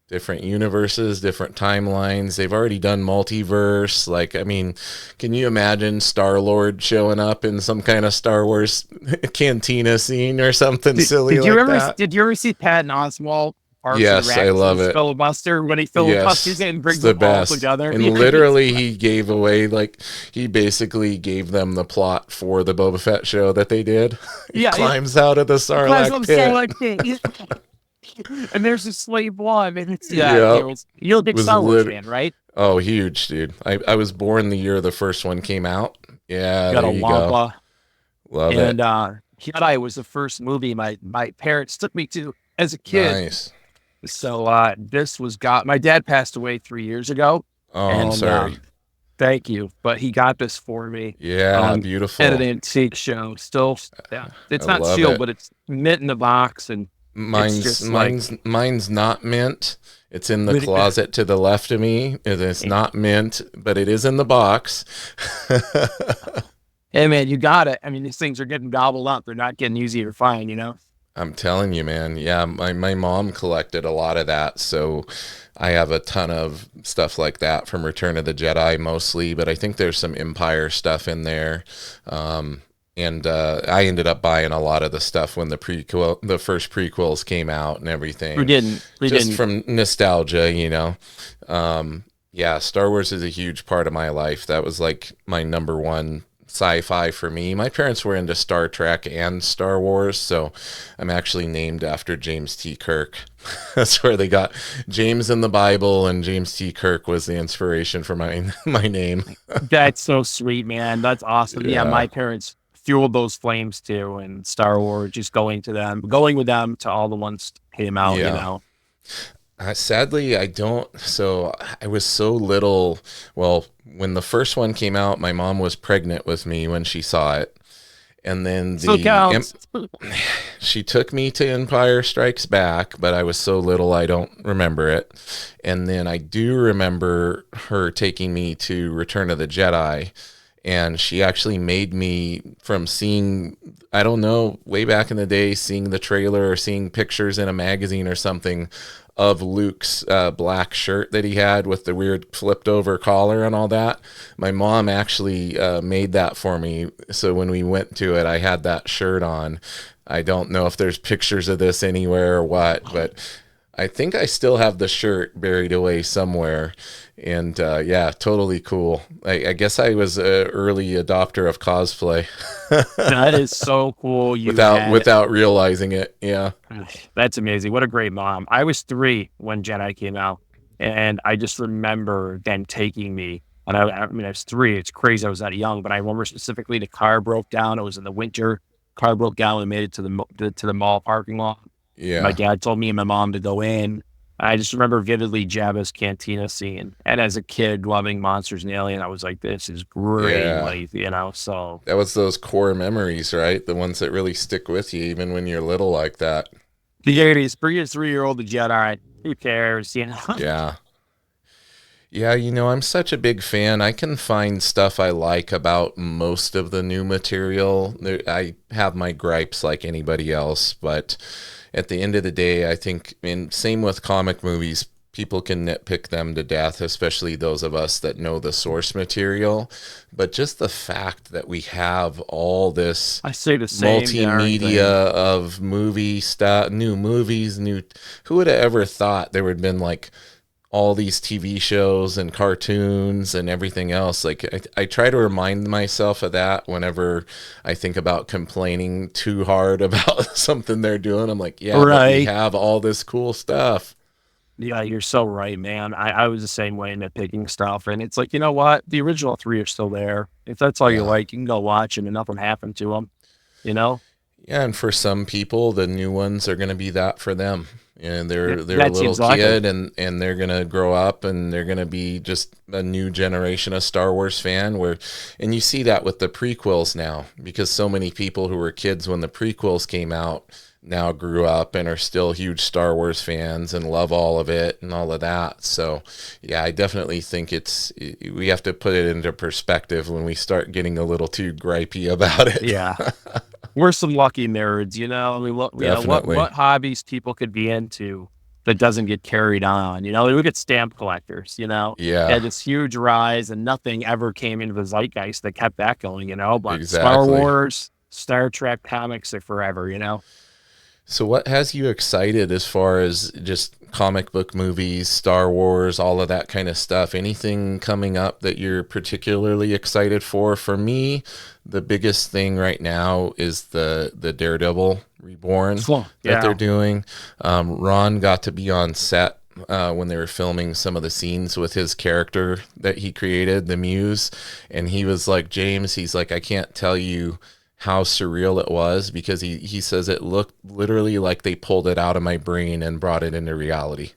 Different universes, different timelines. They've already done multiverse. Like, I mean, can you imagine Star-Lord showing up in some kind of Star Wars cantina scene or something silly like that? Did you ever see Patton Oswalt? Yes, I love it. Filibuster, when he filibusters and brings the them all best together. And literally, he gave away, like, he basically gave them the plot for the Boba Fett show that they did. He climbs out of the Sarlacc pit. And there's a slave one, and it's you're a big Star Wars fan, right? Oh, huge, dude! I was born the year the first one came out. Yeah, got there you go. Love it. And Jedi was the first movie my parents took me to as a kid. Nice. So this was my dad passed away 3 years ago. Oh, I'm sorry. Thank you, but he got this for me. Yeah, beautiful. At an antique show. Still, it's not sealed, but it's mint in the box and. Mine's not mint. It's in the closet to the left of me. It's not mint, but it is in the box. Hey man, you got it. I mean, these things are getting gobbled up. They're not getting easier to find, I'm telling you, man. Yeah, my mom collected a lot of that, so I have a ton of stuff like that from Return of the Jedi mostly, but I think there's some Empire stuff in there. And I ended up buying a lot of the stuff when the first prequels came out and everything. We didn't. From nostalgia, Yeah, Star Wars is a huge part of my life. That was like my number one sci-fi for me. My parents were into Star Trek and Star Wars, so I'm actually named after James T. Kirk. That's where they got James in the Bible, and James T. Kirk was the inspiration for my name. That's so sweet, man. That's awesome. Yeah, my parents fueled those flames too, and Star Wars, just going with them to all the ones that came out, Sadly, I don't. So I was so little. Well, when the first one came out, my mom was pregnant with me when she saw it. And then she took me to Empire Strikes Back, but I was so little I don't remember it. And then I do remember her taking me to Return of the Jedi. And she actually made me, from seeing, I don't know, way back in the day, seeing the trailer or seeing pictures in a magazine or something of Luke's black shirt that he had with the weird flipped over collar and all that. My mom actually made that for me. So when we went to it, I had that shirt on. I don't know if there's pictures of this anywhere or what, but I think I still have the shirt buried away somewhere. And totally cool. I guess I was an early adopter of cosplay. That is so cool. Without realizing it. Yeah. That's amazing. What a great mom. I was 3 when Jedi came out, and I just remember them taking me. And I was 3. It's crazy I was that young, but I remember specifically the car broke down. It was in the winter. Car broke down and made it to the mall parking lot. Yeah. My dad told me and my mom to go in. I just remember vividly Jabba's cantina scene. And as a kid loving Monsters and Alien, I was like, this is great life, so. That was those core memories, right? The ones that really stick with you, even when you're little like that. The 80s, for your 3-year-old, the Jedi, who cares, Yeah. Yeah, I'm such a big fan. I can find stuff I like about most of the new material. I have my gripes like anybody else, but at the end of the day, I think, and same with comic movies, people can nitpick them to death, especially those of us that know the source material. But just the fact that we have all this multimedia of movie stuff, new movies, who would have ever thought there would have been like all these TV shows and cartoons and everything else. Like I try to remind myself of that whenever I think about complaining too hard about something they're doing. I'm like, but we have all this cool stuff. Yeah, you're so right, man. I was the same way nitpicking stuff. And it's like, you know what? The original 3 are still there. If that's all you like, you can go watch them and nothing happened to them, Yeah, and for some people, the new ones are going to be that for them. And they're a little kid and they're going to grow up and they're going to be just a new generation of Star Wars fan and you see that with the prequels now, because so many people who were kids when the prequels came out now grew up and are still huge Star Wars fans and love all of it and all of that. So yeah, I definitely think we have to put it into perspective when we start getting a little too gripey about it. Yeah. We're some lucky nerds, I mean, what hobbies people could be into that doesn't get carried on, We look at stamp collectors, Yeah. They had this huge rise and nothing ever came into the zeitgeist that kept that going, But Exactly. Star Wars, Star Trek comics are forever, So what has you excited as far as just comic book movies, Star Wars, all of that kind of stuff? Anything coming up that you're particularly excited for? For me, the biggest thing right now is the Daredevil Reborn that they're doing. Ron got to be on set when they were filming some of the scenes with his character that he created, the Muse, and he was like, James, he's like, I can't tell you how surreal it was, because he says it looked literally like they pulled it out of my brain and brought it into reality.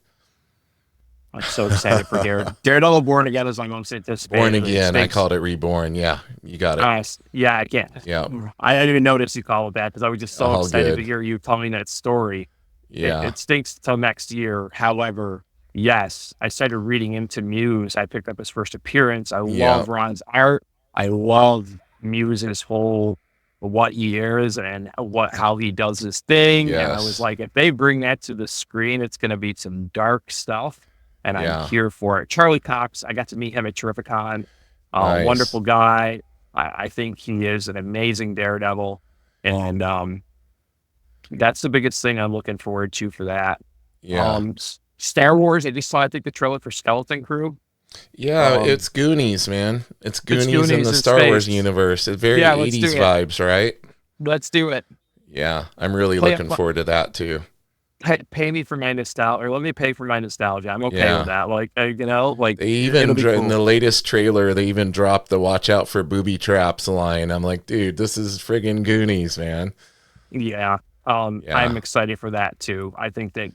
I'm so excited for Daredevil Born Again is I'm going to anticipate. Born Again, I called it Reborn. Yeah, you got it. Yeah, I can't. Yeah, I didn't even notice you called it that because I was just so excited to hear you telling that story. Yeah. It stinks till next year. However, yes, I started reading into Muse. I picked up his first appearance. I Yeah. love Ron's art. I love Muse's whole what he is and how he does his thing. And I was Yes. like, if they bring that to the screen, it's going to be some dark stuff, and I'm Yeah. here for it. Charlie Cox, I got to meet him at Terrificon. Nice. Wonderful guy. I think he is an amazing Daredevil, and that's the biggest thing I'm looking forward to for that. Yeah. Star Wars, I just saw, I think, the trailer for Skeleton Crew. Yeah, it's Goonies, man. It's It's Goonies in Goonies the in Star Wars space. universe. It's very Yeah, let's 80s do it. vibes, right? Let's do it. Yeah, I'm really Play looking forward to that too. Pay me for my nostalgia, or let me pay for my nostalgia. I'm okay Yeah. with that. Like, like They it'll even be in cool. the latest trailer, they even dropped the "Watch out for booby traps" line. I'm like, dude, this is friggin' Goonies, man. Yeah. Yeah. I'm excited for that too. I think that,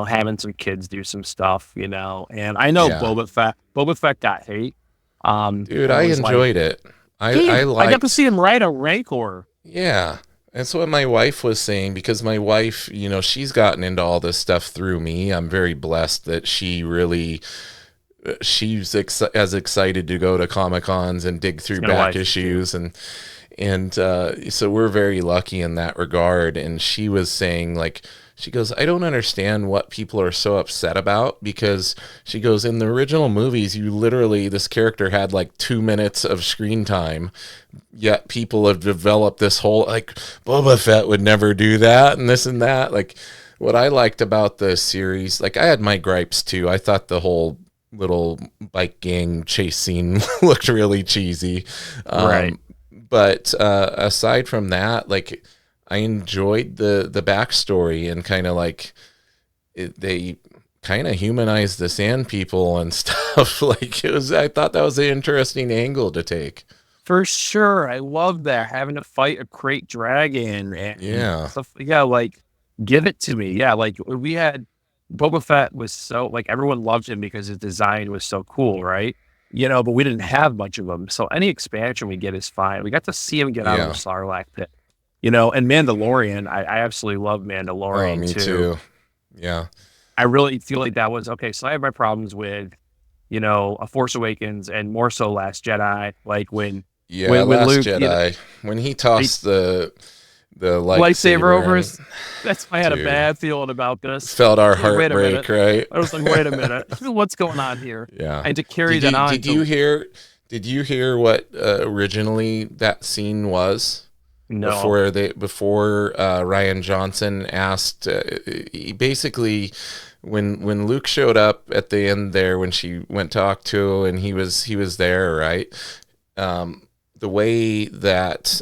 having some kids do some stuff, and I know Yeah. Boba Fett got hate. Dude, and I it was like, enjoyed it. I dude, I got to liked. see him ride a Rancor. Yeah. That's what my wife was saying, because my wife, she's gotten into all this stuff through me. I'm very blessed that she's as excited to go to Comic Cons and dig through My back wife, issues, and so we're very lucky in that regard. And she was saying, like, she goes, I don't understand what people are so upset about, because she goes, in the original movies, this character had like 2 minutes of screen time, yet people have developed this whole, like, Boba Fett would never do that and this and that. Like, what I liked about the series, like, I had my gripes too. I thought the whole little bike gang chase scene looked really cheesy. Right. But aside from that, like, I enjoyed the backstory, and kind of like they kind of humanized the Sand People and stuff. Like, I thought that was an interesting angle to take. For sure. I love that, having to fight a crate dragon and Yeah. stuff. Yeah, like, give it to me. Yeah, like, we had Boba Fett was so, like, everyone loved him because his design was so cool, right? But we didn't have much of them. So any expansion we get is fine. We got to see him get out of the Yeah. Sarlacc pit. And Mandalorian, I absolutely love Oh, Mandalorian me too. too. Yeah. I really feel like that was okay. So I have my problems with, A Force Awakens, and more so Last Jedi. Like when Yeah, when Last Luke, Jedi, when he tossed the lightsaber over and, his, I had dude, a bad feeling about this. felt our I was like, heart wait a minute. break, right? I was like, wait a minute, what's going on here? Yeah. And to carry that on. Did you hear? Did you hear what originally that scene was? No. Before Ryan Johnson asked, he basically, when Luke showed up at the end there, when she went to talk to, and he was there, right? The way that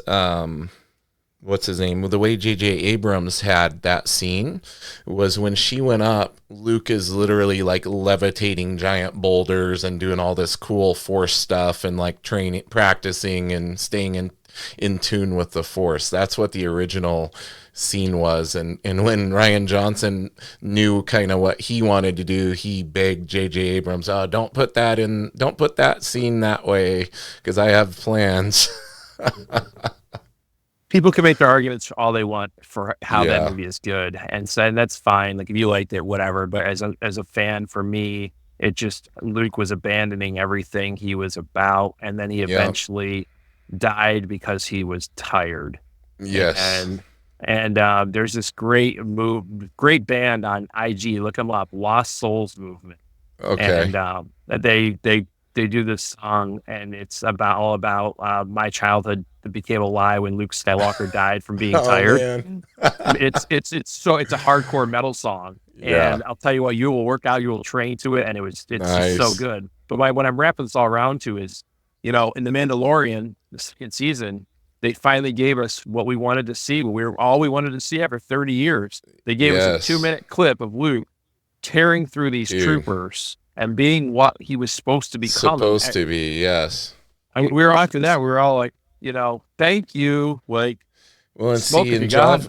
what's his name? The way J.J. Abrams had that scene was, when she went up, Luke is literally like levitating giant boulders and doing all this cool Force stuff, and like training, practicing, and staying in tune with the Force. That's what the original scene was. And when Ryan Johnson knew kind of what he wanted to do, he begged J.J. Abrams, oh, don't put that scene that way, because I have plans. People can make their arguments all they want for how Yeah. that movie is good, and that's fine. Like, if you liked it, whatever. But as a fan, for me, it just, Luke was abandoning everything he was about, and then he eventually died because he was tired. Yes. And there's this great band on IG. Look them up, Lost Souls Movement. Okay. And they do this song, and it's all about my childhood that became a lie when Luke Skywalker died from being tired. Man. It's a hardcore metal song, Yeah. and I'll tell you what, you will work out, you will train to it, and it's Nice. just so good. But what I'm wrapping this all around to is, in The Mandalorian, the second season, they finally gave us what we wanted to see. We wanted to see after 30 years. They gave us a 2-minute clip of Luke tearing through these troopers and being what he was supposed to become. Supposed to be, yes. I mean, we were after that. We were all like, thank you. Like, Well, and see, and John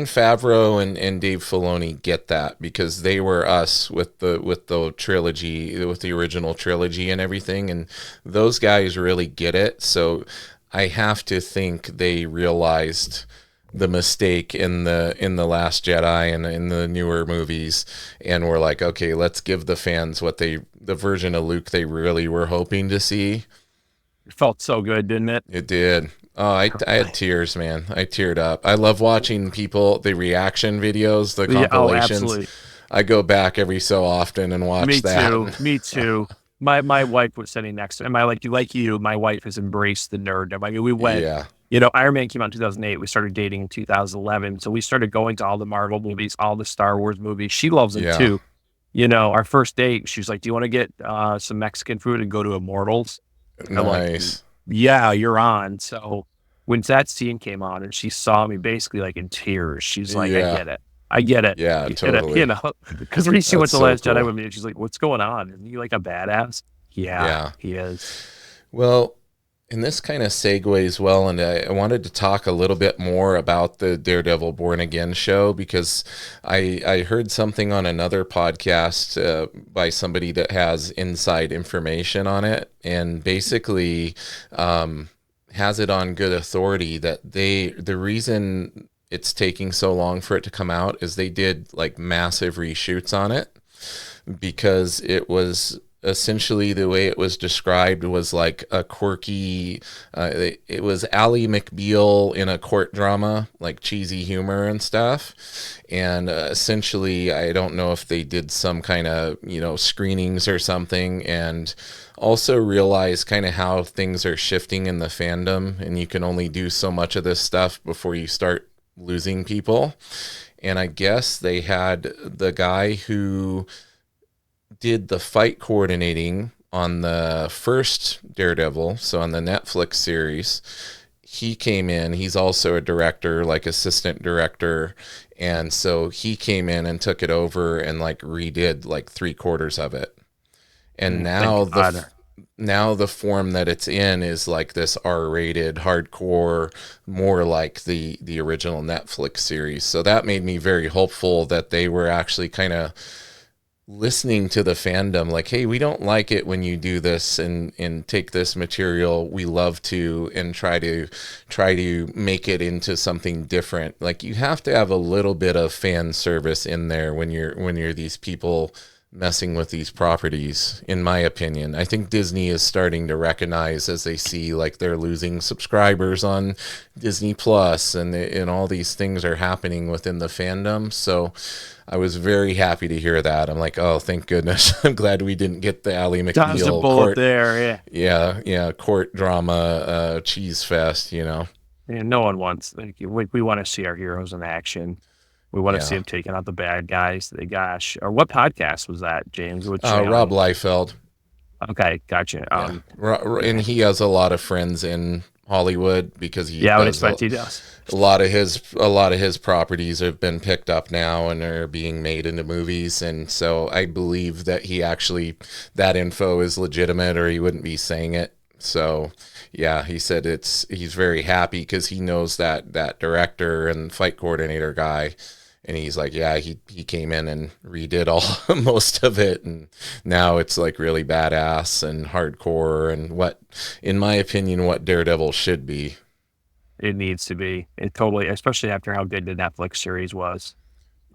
Favreau and Dave Filoni get that, because they were us with the trilogy, with the original trilogy and everything, and those guys really get it. So I have to think they realized the mistake in the Last Jedi and in the newer movies, and we're like, okay, let's give the fans the version of Luke they really were hoping to see. It felt so good, didn't it? It did. Oh, I had tears, man. I teared up. I love watching the reaction videos, the compilations. Absolutely. I go back every so often and watch that. Me too. My wife was sitting next to me. Like you, my wife has embraced the nerd. I mean, we went, Iron Man came out in 2008. We started dating in 2011. So we started going to all the Marvel movies, all the Star Wars movies. She loves them too. Our first date, she was like, do you want to get some Mexican food and go to Immortals? Nice. Yeah, you're on. So when that scene came on and she saw me basically like in tears, she's like, I get it. Yeah, totally. Because when she went to Last Jedi with me, she's like, what's going on? Is he like a badass? Yeah, he is. Well, and this kind of segues well, and I wanted to talk a little bit more about the Daredevil Born Again show, because I heard something on another podcast by somebody that has inside information on it, and basically has it on good authority that the reason it's taking so long for it to come out is they did like massive reshoots on it, because it was essentially, the way it was described was like a quirky, it was Ally McBeal in a court drama, like cheesy humor and stuff. And essentially, I don't know if they did some kind of, screenings or something, and also realize kind of how things are shifting in the fandom, and you can only do so much of this stuff before you start losing people. And I guess they had the guy who did the fight coordinating on the first Daredevil, so on the Netflix series. He came in, he's also a director, like assistant director, and so he came in and took it over and like redid like 3/4 of it. And now the form that it's in is like this R-rated hardcore, more like the original Netflix series. So that made me very hopeful that they were actually kind of listening to the fandom, like, hey, we don't like it when you do this and take this material we love to and try to make it into something different. Like, you have to have a little bit of fan service in there when you're these people messing with these properties, in my opinion. I think Disney is starting to recognize, as they see like they're losing subscribers on Disney Plus and all these things are happening within the fandom. So I was very happy to hear that. I'm like, oh, thank goodness. I'm glad we didn't get the Ally McBeal court there. Yeah, court drama, cheese fest, Yeah, no one wants. We want to see our heroes in action. We want to see them taking out the bad guys. Or what podcast was that, James? Rob Liefeld. Okay, gotcha. And he has a lot of friends in Hollywood, because he does. A lot of his properties have been picked up now and are being made into movies, and so I believe that that info is legitimate, or he wouldn't be saying it. So yeah, he said he's very happy because he knows that director and fight coordinator guy. And he's like, yeah, he came in and redid all most of it, and now it's like really badass and hardcore, and in my opinion, what Daredevil should be. It needs to be. It totally, especially after how good the Netflix series was.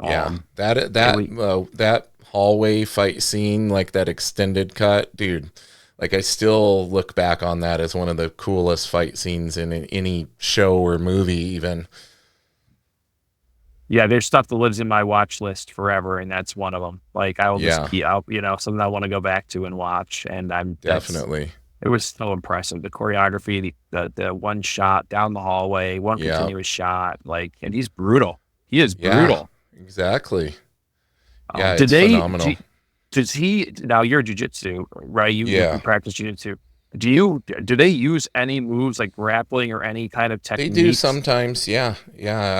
Yeah, that hallway fight scene, like that extended cut, dude. Like, I still look back on that as one of the coolest fight scenes in any show or movie, even. Yeah, there's stuff that lives in my watch list forever, and that's one of them. Like, I will just keep out, something I want to go back to and watch. And definitely. It was so impressive. The choreography, the one shot down the hallway, one continuous shot, and he's brutal. He is brutal. Exactly. Yeah, it's phenomenal. Now you're jiu-jitsu, right? You practice jiu-jitsu. Do they use any moves like grappling or any kind of technique? They do sometimes, yeah.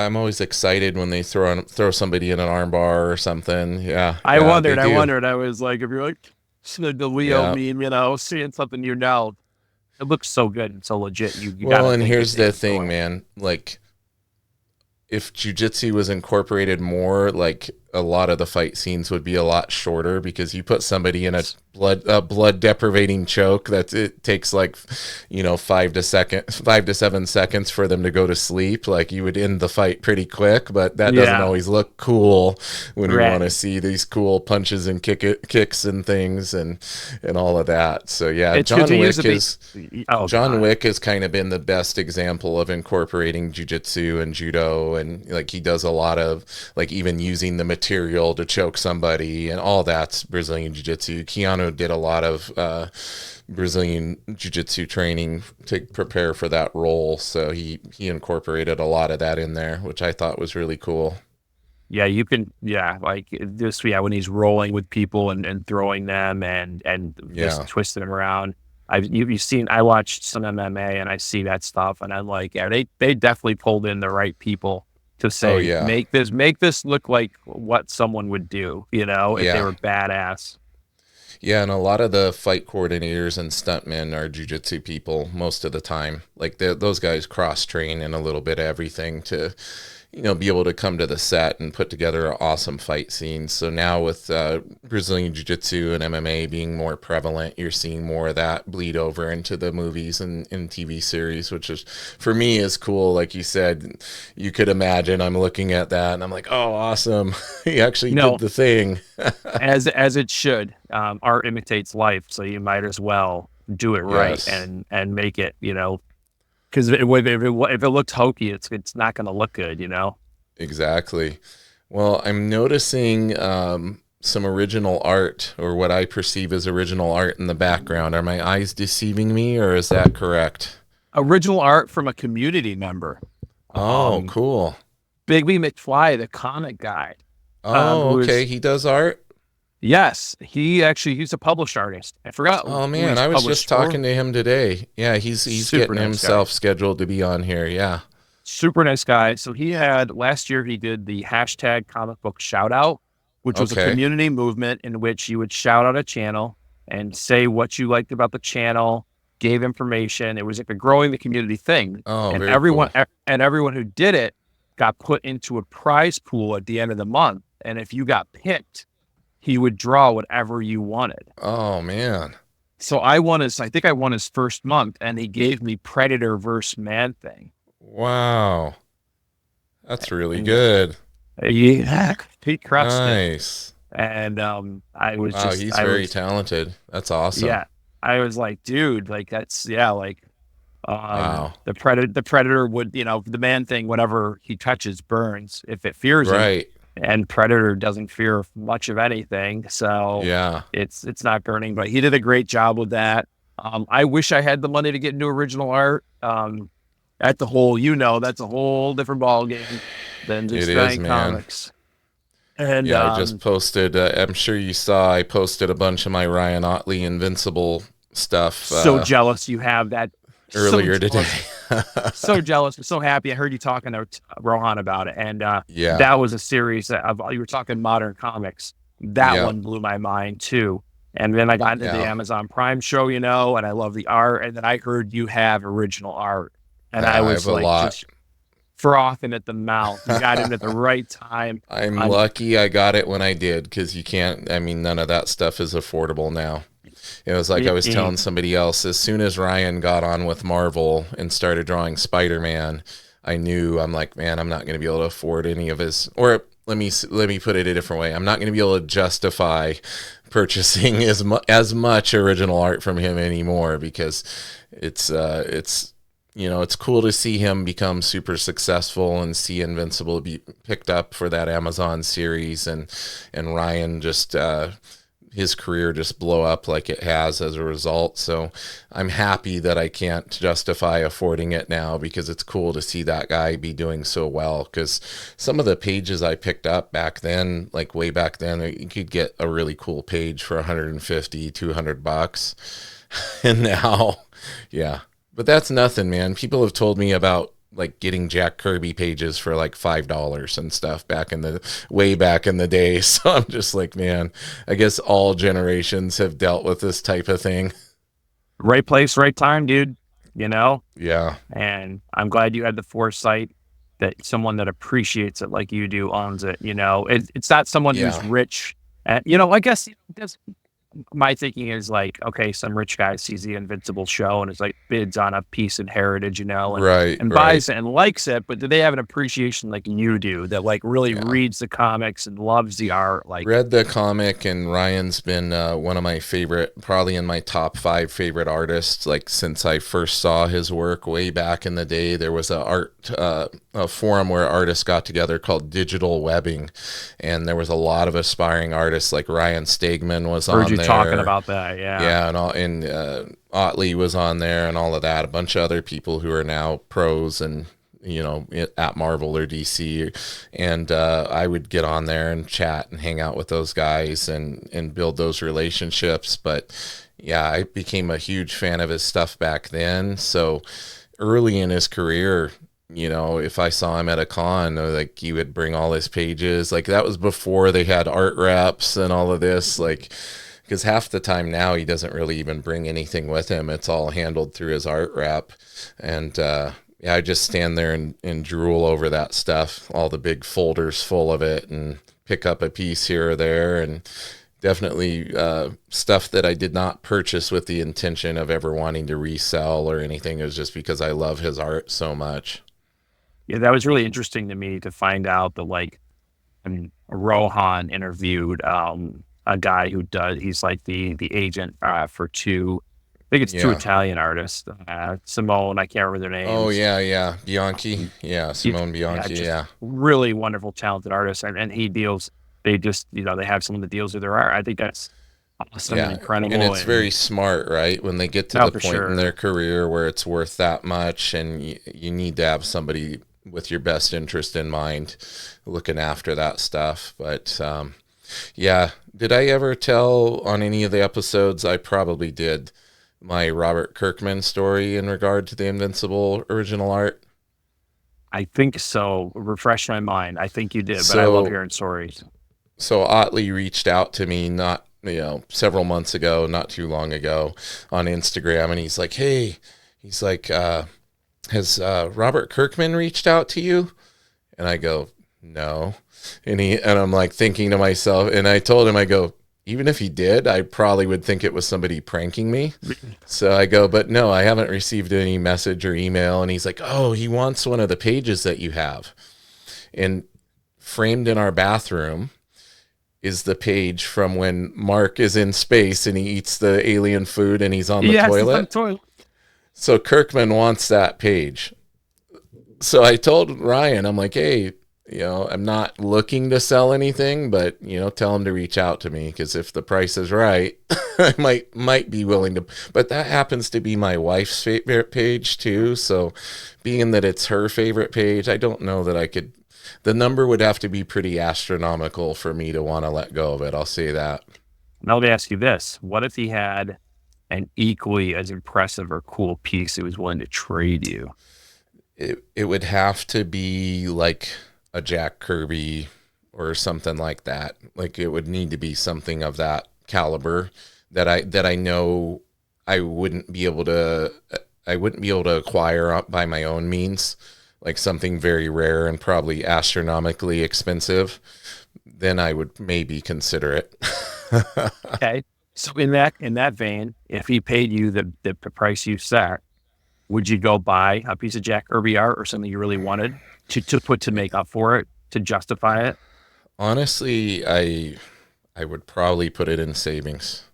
I'm always excited when they throw somebody in an armbar or something. Yeah. I wondered. I was like, if you're like the Leo meme, seeing something it looks so good and so legit. And here's the thing, man. Like, if jiu-jitsu was incorporated more, like a lot of the fight scenes would be a lot shorter, because you put somebody in a blood deprivating choke it takes like 5 to 7 seconds for them to go to sleep. Like, you would end the fight pretty quick, but that doesn't always look cool when we want to see these cool punches and kicks and things and all of that. So yeah, John Wick has kind of been the best example of incorporating jiu-jitsu and judo, and like he does a lot of like even using the material to choke somebody, and all that's Brazilian jiu-jitsu. Keanu did a lot of Brazilian jiu-jitsu training to prepare for that role, so he incorporated a lot of that in there, which I thought was really cool. Yeah, you can. Yeah, like this. Yeah, when he's rolling with people and throwing them and just twisting them around. You've seen. I watched some MMA and I see that stuff, and I'm like, yeah, they definitely pulled in the right people to say, make this look like what someone would do, if they were badass. Yeah, and a lot of the fight coordinators and stuntmen are jiu-jitsu people most of the time. Like those guys cross-train in a little bit of everything to, be able to come to the set and put together an awesome fight scene. So now with Brazilian jiu-jitsu and MMA being more prevalent, you're seeing more of that bleed over into the movies and TV series, which is, for me, is cool. Like you said, you could imagine I'm looking at that and I'm like, oh, awesome. He actually did the thing. as it should. Art imitates life, so you might as well do it right and make it, because if it looks hokey, it's not going to look good, Exactly. Well, I'm noticing some original art, or what I perceive as original art, in the background. Are my eyes deceiving me, or is that correct? Original art from a community member. Oh, cool. Bigby McFly, the comic guy. Oh, okay. He does art? Yes, he's a published artist. I forgot. Oh man, I was just talking to him today. Yeah, he's getting himself scheduled to be on here. Yeah. Super nice guy. So last year he did the hashtag comic book shout out, which was a community movement in which you would shout out a channel and say what you liked about the channel, gave information. It was like a growing the community thing. Oh, and very everyone cool. And everyone who did it got put into a prize pool at the end of the month. And if you got picked, he would draw whatever you wanted. Oh man. So I think I won his first month, and he gave me Predator versus Man-Thing. Wow. That's really good. Yeah. He crushed it. Nice. And I was he's very talented. That's awesome. Yeah. I was like, dude, like that's wow. The Predator would, the Man-Thing, whatever he touches burns if it fears him. And Predator doesn't fear much of anything, so it's not burning. But he did a great job with that. I wish I had the money to get into original art. That's a whole different ball game than just buying comics. And I just posted. I'm sure you saw. I posted a bunch of my Ryan Otley Invincible stuff. So jealous you have that earlier today. So jealous. I'm so happy. I heard you talking to Rohan about it. And that was a series you were talking modern comics. That one blew my mind too. And then I got into the Amazon Prime show, and I love the art. And then I heard you have original art. And I was like just frothing at the mouth. You got it at the right time. I'm lucky I got it when I did, because none of that stuff is affordable now. It was like I was telling somebody else, as soon as Ryan got on with Marvel and started drawing Spider-Man, I'm like, man, I'm not going to be able to afford any of his, or let me put it a different way. I'm not going to be able to justify purchasing as much original art from him anymore, because it's cool to see him become super successful and see Invincible be picked up for that Amazon series, and Ryan just his career just blow up like it has as a result. So I'm happy that I can't justify affording it now, because it's cool to see that guy be doing so well. Because some of the pages I picked up back then, like way back then, you could get a really cool page for $150-$200. And now, but that's nothing, man. People have told me about like getting Jack Kirby pages for like $5 and stuff way back in the day. So I'm just like, man, I guess all generations have dealt with this type of thing. Right place, right time, dude. Yeah. And I'm glad you had the foresight someone that appreciates it like you do owns it. It's not someone who's Yeah. rich. And, I guess my thinking is like, okay, some rich guy sees the Invincible show and is like bids on a piece of heritage, Right, and right. buys it and likes it, but do they have an appreciation like you do that like really Yeah. reads the comics and loves the art? Like, Read the comic, and Ryan's been one of my favorite, probably in my top 5 favorite artists. Like since I first saw his work way back in the day, there was a forum where artists got together called Digital Webbing, and there was a lot of aspiring artists. Like Ryan Stegman was heard on you there. talking about that, yeah. Yeah, and Otley was on there, and all of that. A bunch of other people who are now pros and at Marvel or DC, and I would get on there and chat and hang out with those guys and build those relationships. But yeah, I became a huge fan of his stuff back then. So early in his career, if I saw him at a con, like he would bring all his pages. Like that was before they had art reps and all of this. Like, because half the time now he doesn't really even bring anything with him. It's all handled through his art rep. And yeah, I just stand there and drool over that stuff, all the big folders full of it, and pick up a piece here or there. And definitely stuff that I did not purchase with the intention of ever wanting to resell or anything. It was just because I love his art so much. Yeah, that was really interesting to me to find out that Rohan interviewed a guy he's like the agent for two, I think it's two Yeah. Italian artists, Simone, I can't remember their names. Oh, yeah. Bianchi. Yeah, Simone Bianchi, yeah. Really wonderful, talented artists. And they just, they have someone that deals with their art. I think that's awesome and incredible. And it's very smart, right? When they get to the point in their career where it's worth that much, and you need to have somebody with your best interest in mind looking after that stuff. But yeah, did I ever tell on any of the episodes? I probably did. My Robert Kirkman story in regard to the Invincible original art. I think so. Refresh my mind. I think you did, but I love hearing stories. So Otley reached out to me several months ago, not too long ago, on Instagram, and he's like, "Hey," he's like, "Has Robert Kirkman reached out to you?" And I go, "No," and I'm like thinking to myself, and I told him, I go, even if he did, I probably would think it was somebody pranking me. So I go, but no, I haven't received any message or email. And he's like, oh, he wants one of the pages that you have. And framed in our bathroom is the page from when Mark is in space and he eats the alien food and he's on the toilet. So Kirkman wants that page. So I told Ryan, I'm like, hey, I'm not looking to sell anything, but tell him to reach out to me, because if the price is right, I might be willing to. But that happens to be my wife's favorite page too. So being that it's her favorite page, I don't know that I could. The number would have to be pretty astronomical for me to want to let go of it. I'll say that. Now let me ask you this: what if he had an equally as impressive or cool piece he was willing to trade you? It would have to be like a Jack Kirby or something like that. Like it would need to be something of that caliber that I know I wouldn't be able to acquire by my own means, like something very rare and probably astronomically expensive. Then I would maybe consider it. Okay. So in that vein, if he paid you the price you set, would you go buy a piece of Jack Kirby art or something you really wanted to make up for it, to justify it? Honestly, I would probably put it in savings.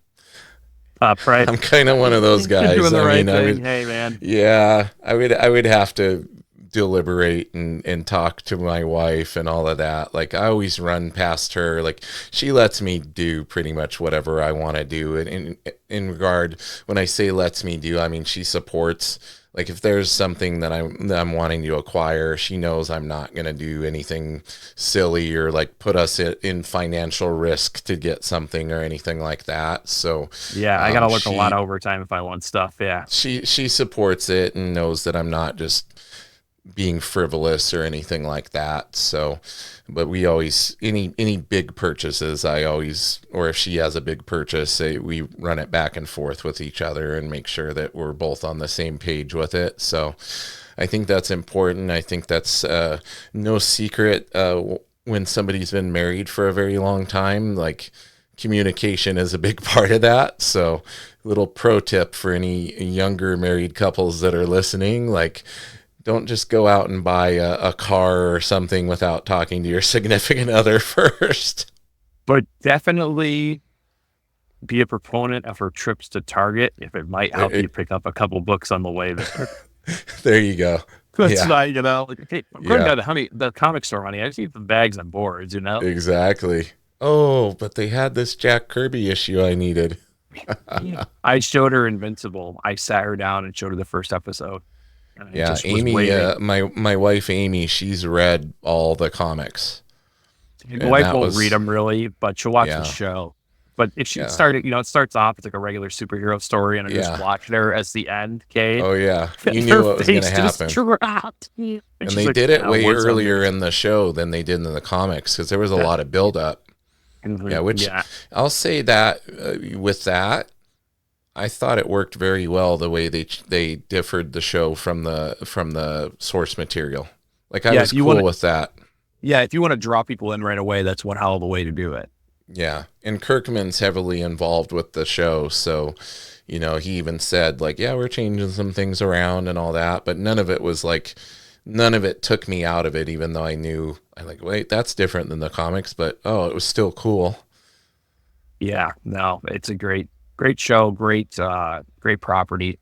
Right. I'm kind of one of those guys. You're doing the right thing. Hey, man. Yeah, I would have to deliberate and talk to my wife and all of that. Like I always run past her. Like she lets me do pretty much whatever I want to do. And in regard, when I say lets me do, I mean she supports. Like if there's something that I'm wanting to acquire, she knows I'm not going to do anything silly or like put us in financial risk to get something or anything like that. So yeah, I got to work a lot of overtime if I want stuff. Yeah. She supports it and knows that I'm not just being frivolous or anything like that. So, but we always, any big purchases, I always, or if she has a big purchase, we run it back and forth with each other and make sure that we're both on the same page with it. So I think that's important. I think that's no secret when somebody's been married for a very long time, like communication is a big part of that. So little pro tip for any younger married couples that are listening, like, don't just go out and buy a car or something without talking to your significant other first. But definitely be a proponent of her trips to Target if it might help you pick up a couple books on the way there. There you go. That's like, like, hey, I'm going down to the comic store, honey. I just need the bags and boards, Exactly. Oh, but they had this Jack Kirby issue I needed. I showed her Invincible. I sat her down and showed her the first episode. Yeah, Amy, my wife Amy, she's read all the comics. My wife won't read them really, but she'll watch the show. But if she started, it starts off, it's like a regular superhero story, and I just watched her as the end, okay? Oh, yeah. You knew what was going to happen. And they did it way earlier in the show than they did in the comics, because there was a lot of build-up. I'll say that with that, I thought it worked very well the way they differed the show from the source material. Like, I was cool with that. Yeah, if you want to draw people in right away, that's one hell of a way to do it. Yeah, and Kirkman's heavily involved with the show, so he even said, like, yeah, we're changing some things around and all that, but none of it took me out of it, even though wait, that's different than the comics, but it was still cool. Yeah, no, it's a great show, great property.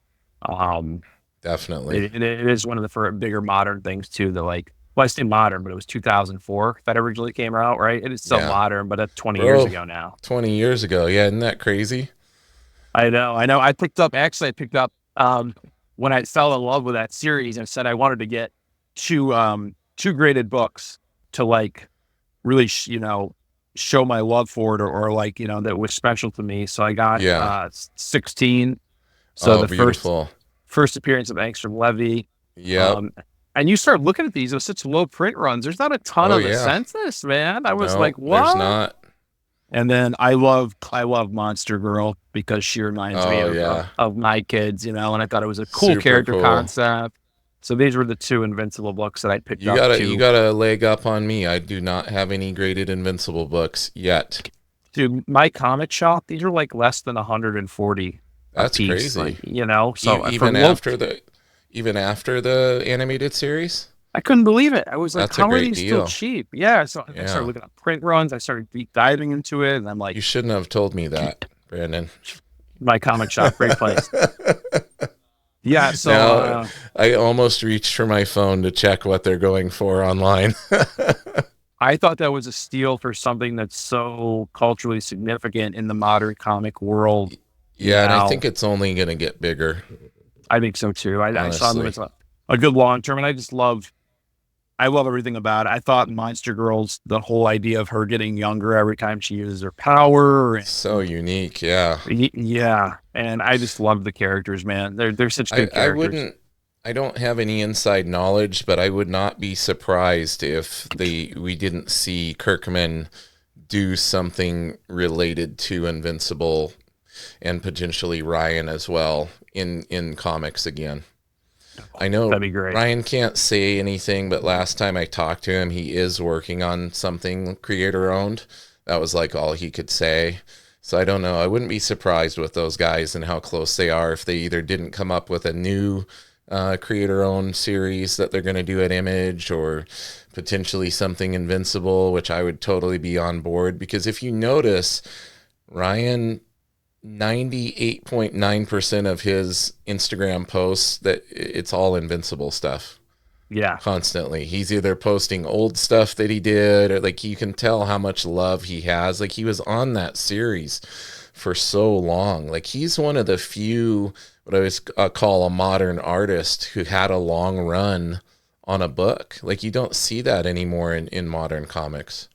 Definitely. It is one of the bigger modern things too, I say modern, but it was 2004 that originally came out, right? It is still modern, but that's 20 years ago now. 20 years ago. Yeah, isn't that crazy? I know. I picked up when I fell in love with that series and said I wanted to get two graded books to really, show my love for it or that was special to me. So I got 16. So the first appearance of Angstrom Levy. Yeah. And you start looking at these with such low print runs. There's not a ton of the census, man. I was like, what? There's not. And then I love Monster Girl because she reminds me of my kids, and I thought it was a cool character concept. So these were the two Invincible books that I picked up. You got a leg up on me. I do not have any graded Invincible books yet. Dude, my comic shop, these are less than 140. That's piece, crazy. So even after the animated series? I couldn't believe it. I was like, how are these still cheap? Yeah. So I started looking at print runs. I started deep diving into it. And I'm like, you shouldn't have told me that, Brandon. My comic shop, great place. Yeah. So now, I almost reached for my phone to check what they're going for online. I thought that was a steal for something that's so culturally significant in the modern comic world. Yeah. And I think it's only going to get bigger. I think so too. I saw them as a good long term, and I love everything about it. I thought Monster Girls, the whole idea of her getting younger every time she uses her power, so unique. Yeah, yeah, and I just love the characters, man. They're such good characters. I don't have any inside knowledge, but I would not be surprised if we didn't see Kirkman do something related to Invincible and potentially Ryan as well in comics again. I know that'd be great. Ryan can't say anything, but last time I talked to him, he is working on something creator owned. That was all he could say. So I don't know. I wouldn't be surprised with those guys and how close they are if they either didn't come up with a new creator owned series that they're going to do at Image, or potentially something Invincible, which I would totally be on board, because if you notice, Ryan, 98.9% of his Instagram posts, that it's all Invincible stuff. Yeah. Constantly. He's either posting old stuff that he did, or you can tell how much love he has. He was on that series for so long. He's one of the few, what I always call a modern artist, who had a long run on a book. You don't see that anymore in modern comics.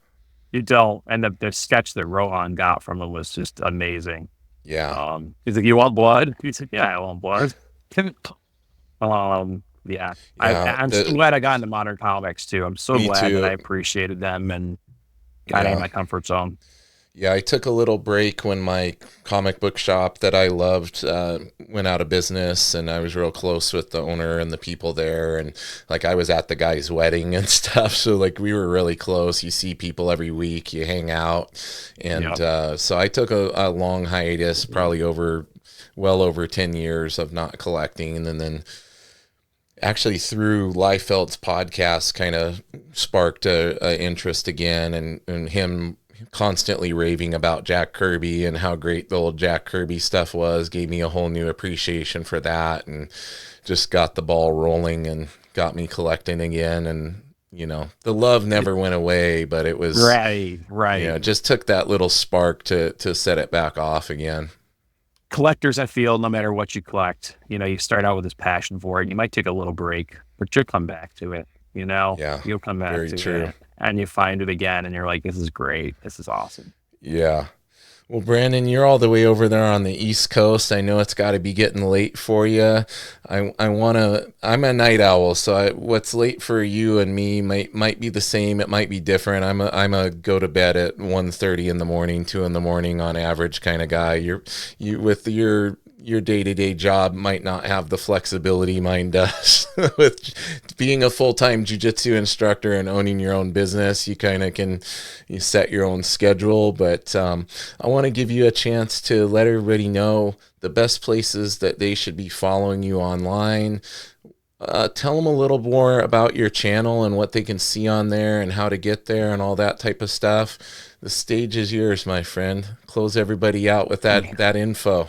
You don't. And the sketch that Rohan got from him was just amazing. Yeah. He's like, you want blood? He's like, yeah, I want blood. Yeah. Yeah, I'm so glad I got into modern comics too. I'm so me glad that I too. appreciated them and got out of Yeah. my comfort zone. Yeah, I took a little break when my comic book shop that I loved went out of business, and I was real close with the owner and the people there, and like I was at the guy's wedding and stuff, so like we were really close. You see people every week, you hang out, and Yeah. so I took a long hiatus, probably well over 10 years of not collecting, and then actually through Liefeld's podcast kind of sparked a interest again, and him constantly raving about Jack Kirby and how great the old Jack Kirby stuff was gave me a whole new appreciation for that, and just got the ball rolling and got me collecting again. And the love never went away, but it was, Right. it just took that little spark to set it back off again. Collectors, I feel, no matter what you collect, you start out with this passion for it. You might take a little break, but you'll come back to it. Yeah, You'll come back very to true. it, and you find it again, and you're like, "This is great. This is awesome." Yeah. Well, Brandon, you're all the way over there on the East Coast. I know it's got to be getting late for you. I'm a night owl, so what's late for you and me might be the same. It might be different. I'm a go to bed at 1:30 in the morning, 2 in the morning on average kind of guy. You with your day-to-day job might not have the flexibility mine does. With being a full-time jiu-jitsu instructor and owning your own business, you kind of you set your own schedule. But I want to give you a chance to let everybody know the best places that they should be following you online. Tell them a little more about your channel and what they can see on there and how to get there and all that type of stuff. The stage is yours, my friend. Close everybody out with that info.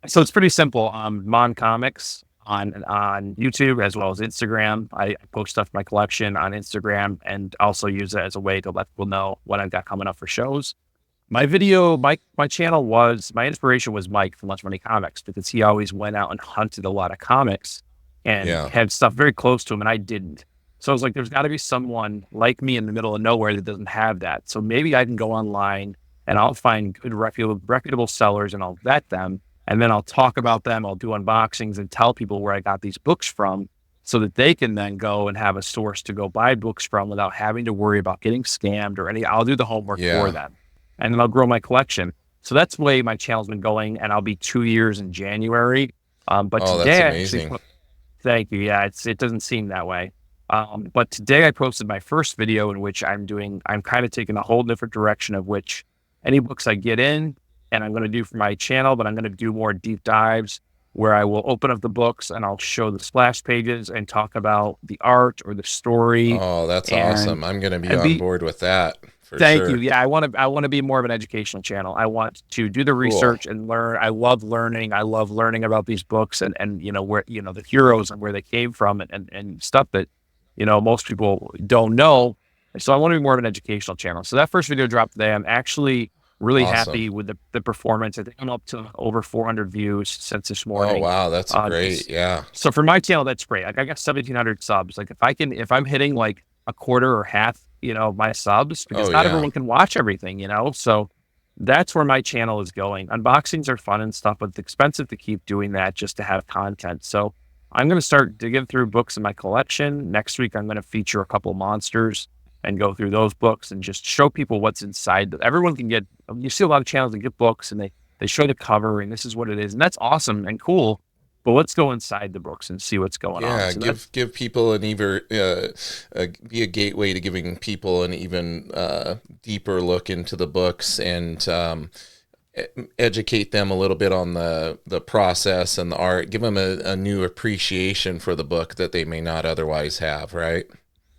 So it's pretty simple. M.O.N Comics on YouTube as well as Instagram. I post stuff in my collection on Instagram and also use it as a way to let people know what I've got coming up for shows. My channel my inspiration was Mike from Lunch Money Comics, because he always went out and hunted a lot of comics and had stuff very close to him, and I didn't. So I was like, there's got to be someone like me in the middle of nowhere that doesn't have that. So maybe I can go online and I'll find good reputable sellers and I'll vet them. And then I'll talk about them. I'll do unboxings and tell people where I got these books from, so that they can then go and have a source to go buy books from without having to worry about getting scammed or I'll do the homework for them. And then I'll grow my collection. So that's the way my channel's been going, and I'll be 2 years in January. But today, that's amazing. Thank you. Yeah, it doesn't seem that way. But today I posted my first video in which I'm kind of taking a whole different direction of which any books I get in, and I'm going to do for my channel, but I'm going to do more deep dives where I will open up the books and I'll show the splash pages and talk about the art or the story. Oh, that's awesome. I'm going to be on board with that. Thank you. Yeah, I want to be more of an educational channel. I want to do the research and learn. I love learning. I love learning about these books and where, the heroes and where they came from and stuff that, most people don't know. So I want to be more of an educational channel. So that first video dropped today. I'm actually really happy with the performance. I think I'm up to over 400 views since this morning. Oh, wow. That's great. Yeah. So for my channel, that's great. Like I got 1,700 subs. Like if I'm hitting like a quarter or half, my subs, because not everyone can watch everything, so that's where my channel is going. Unboxings are fun and stuff, but it's expensive to keep doing that just to have content. So I'm going to start digging through books in my collection. Next week, I'm going to feature a couple of monsters and go through those books and just show people what's inside. Everyone can you see a lot of channels that get books and they show the cover and this is what it is. And that's awesome and cool. But let's go inside the books and see what's going on. So give people be a gateway to giving people an even deeper look into the books and educate them a little bit on the process and the art. Give them a new appreciation for the book that they may not otherwise have, right?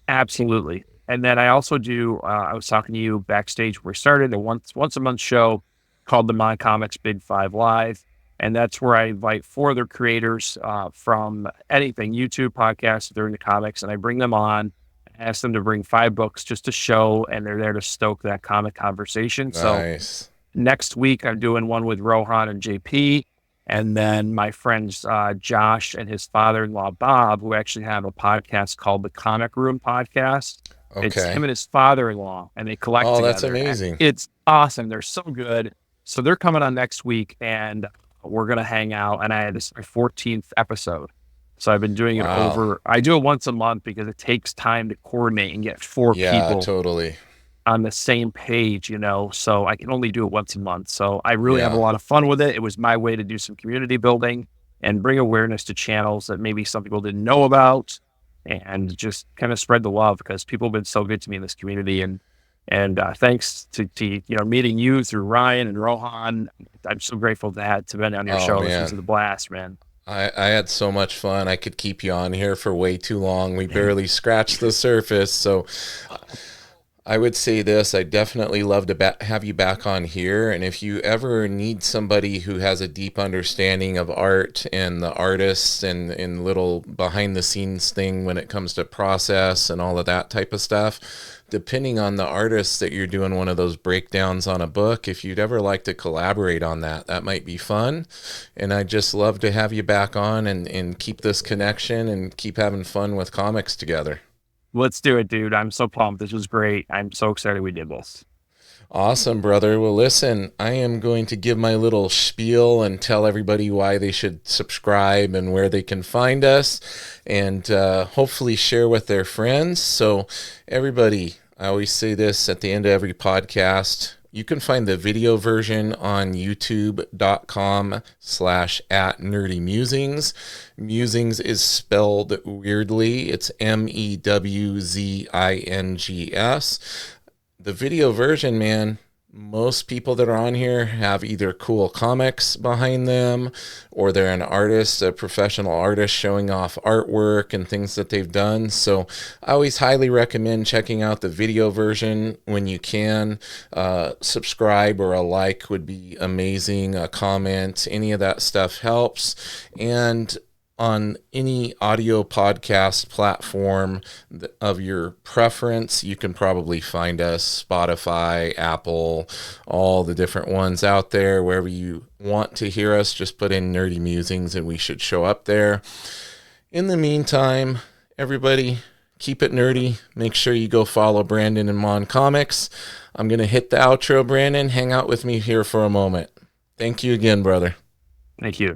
Absolutely. And then I also do, I was talking to you backstage where we started a once a month show called the M.O.N Comics Big 5 Live. And that's where I invite 4 other creators from anything, YouTube, podcasts, they're into comics, and I bring them on, ask them to bring 5 books just to show, and they're there to stoke that comic conversation. Nice. So next week, I'm doing one with Rohan and JP, and then my friends Josh and his father-in-law, Bob, who actually have a podcast called the Comic Room Podcast. Okay. It's him and his father-in-law, and they collect together. Oh, that's amazing. It's awesome. They're so good. So they're coming on next week, and we're going to hang out. And this is my 14th episode. So I've been doing it I do it once a month because it takes time to coordinate and get 4 Yeah, people totally. on the same page, so I can only do it once a month. So I really have a Yeah. lot of fun with it. It was my way to do some community building and bring awareness to channels that maybe some people didn't know about, and just kind of spread the love, because people have been so good to me in this community. And thanks to meeting you through Ryan and Rohan. I'm so grateful to have been on your Oh show. This was man. a blast, man. I had so much fun. I could keep you on here for way too long. We barely scratched the surface. So I would say this: I definitely love to have you back on here. And if you ever need somebody who has a deep understanding of art and the artists and little behind the scenes thing when it comes to process and all of that type of stuff, depending on the artist that you're doing one of those breakdowns on a book, if you'd ever like to collaborate on that, that might be fun. And I'd just love to have you back on and keep this connection and keep having fun with comics together. Let's do it, dude. I'm so pumped. This was great. I'm so excited we did this. Awesome, brother. Well, listen, I am going to give my little spiel and tell everybody why they should subscribe and where they can find us, and hopefully share with their friends. So everybody, I always say this at the end of every podcast: you can find the video version on youtube.com/@nerdymewzings. Musings is spelled weirdly. It's MEWZINGS. The video version, man, most people that are on here have either cool comics behind them, or they're an artist, a professional artist showing off artwork and things that they've done. So I always highly recommend checking out the video version when you can. Subscribe or a like would be amazing. A comment, any of that stuff helps. And on any audio podcast platform of your preference, you can probably find us: Spotify, Apple, all the different ones out there. Wherever you want to hear us, just put in Nerdy Mewzings and we should show up there. In the meantime, everybody, keep it nerdy. Make sure you go follow Brandon and M.O.N Comics. I'm going to hit the outro, Brandon. Hang out with me here for a moment. Thank you again, brother. Thank you.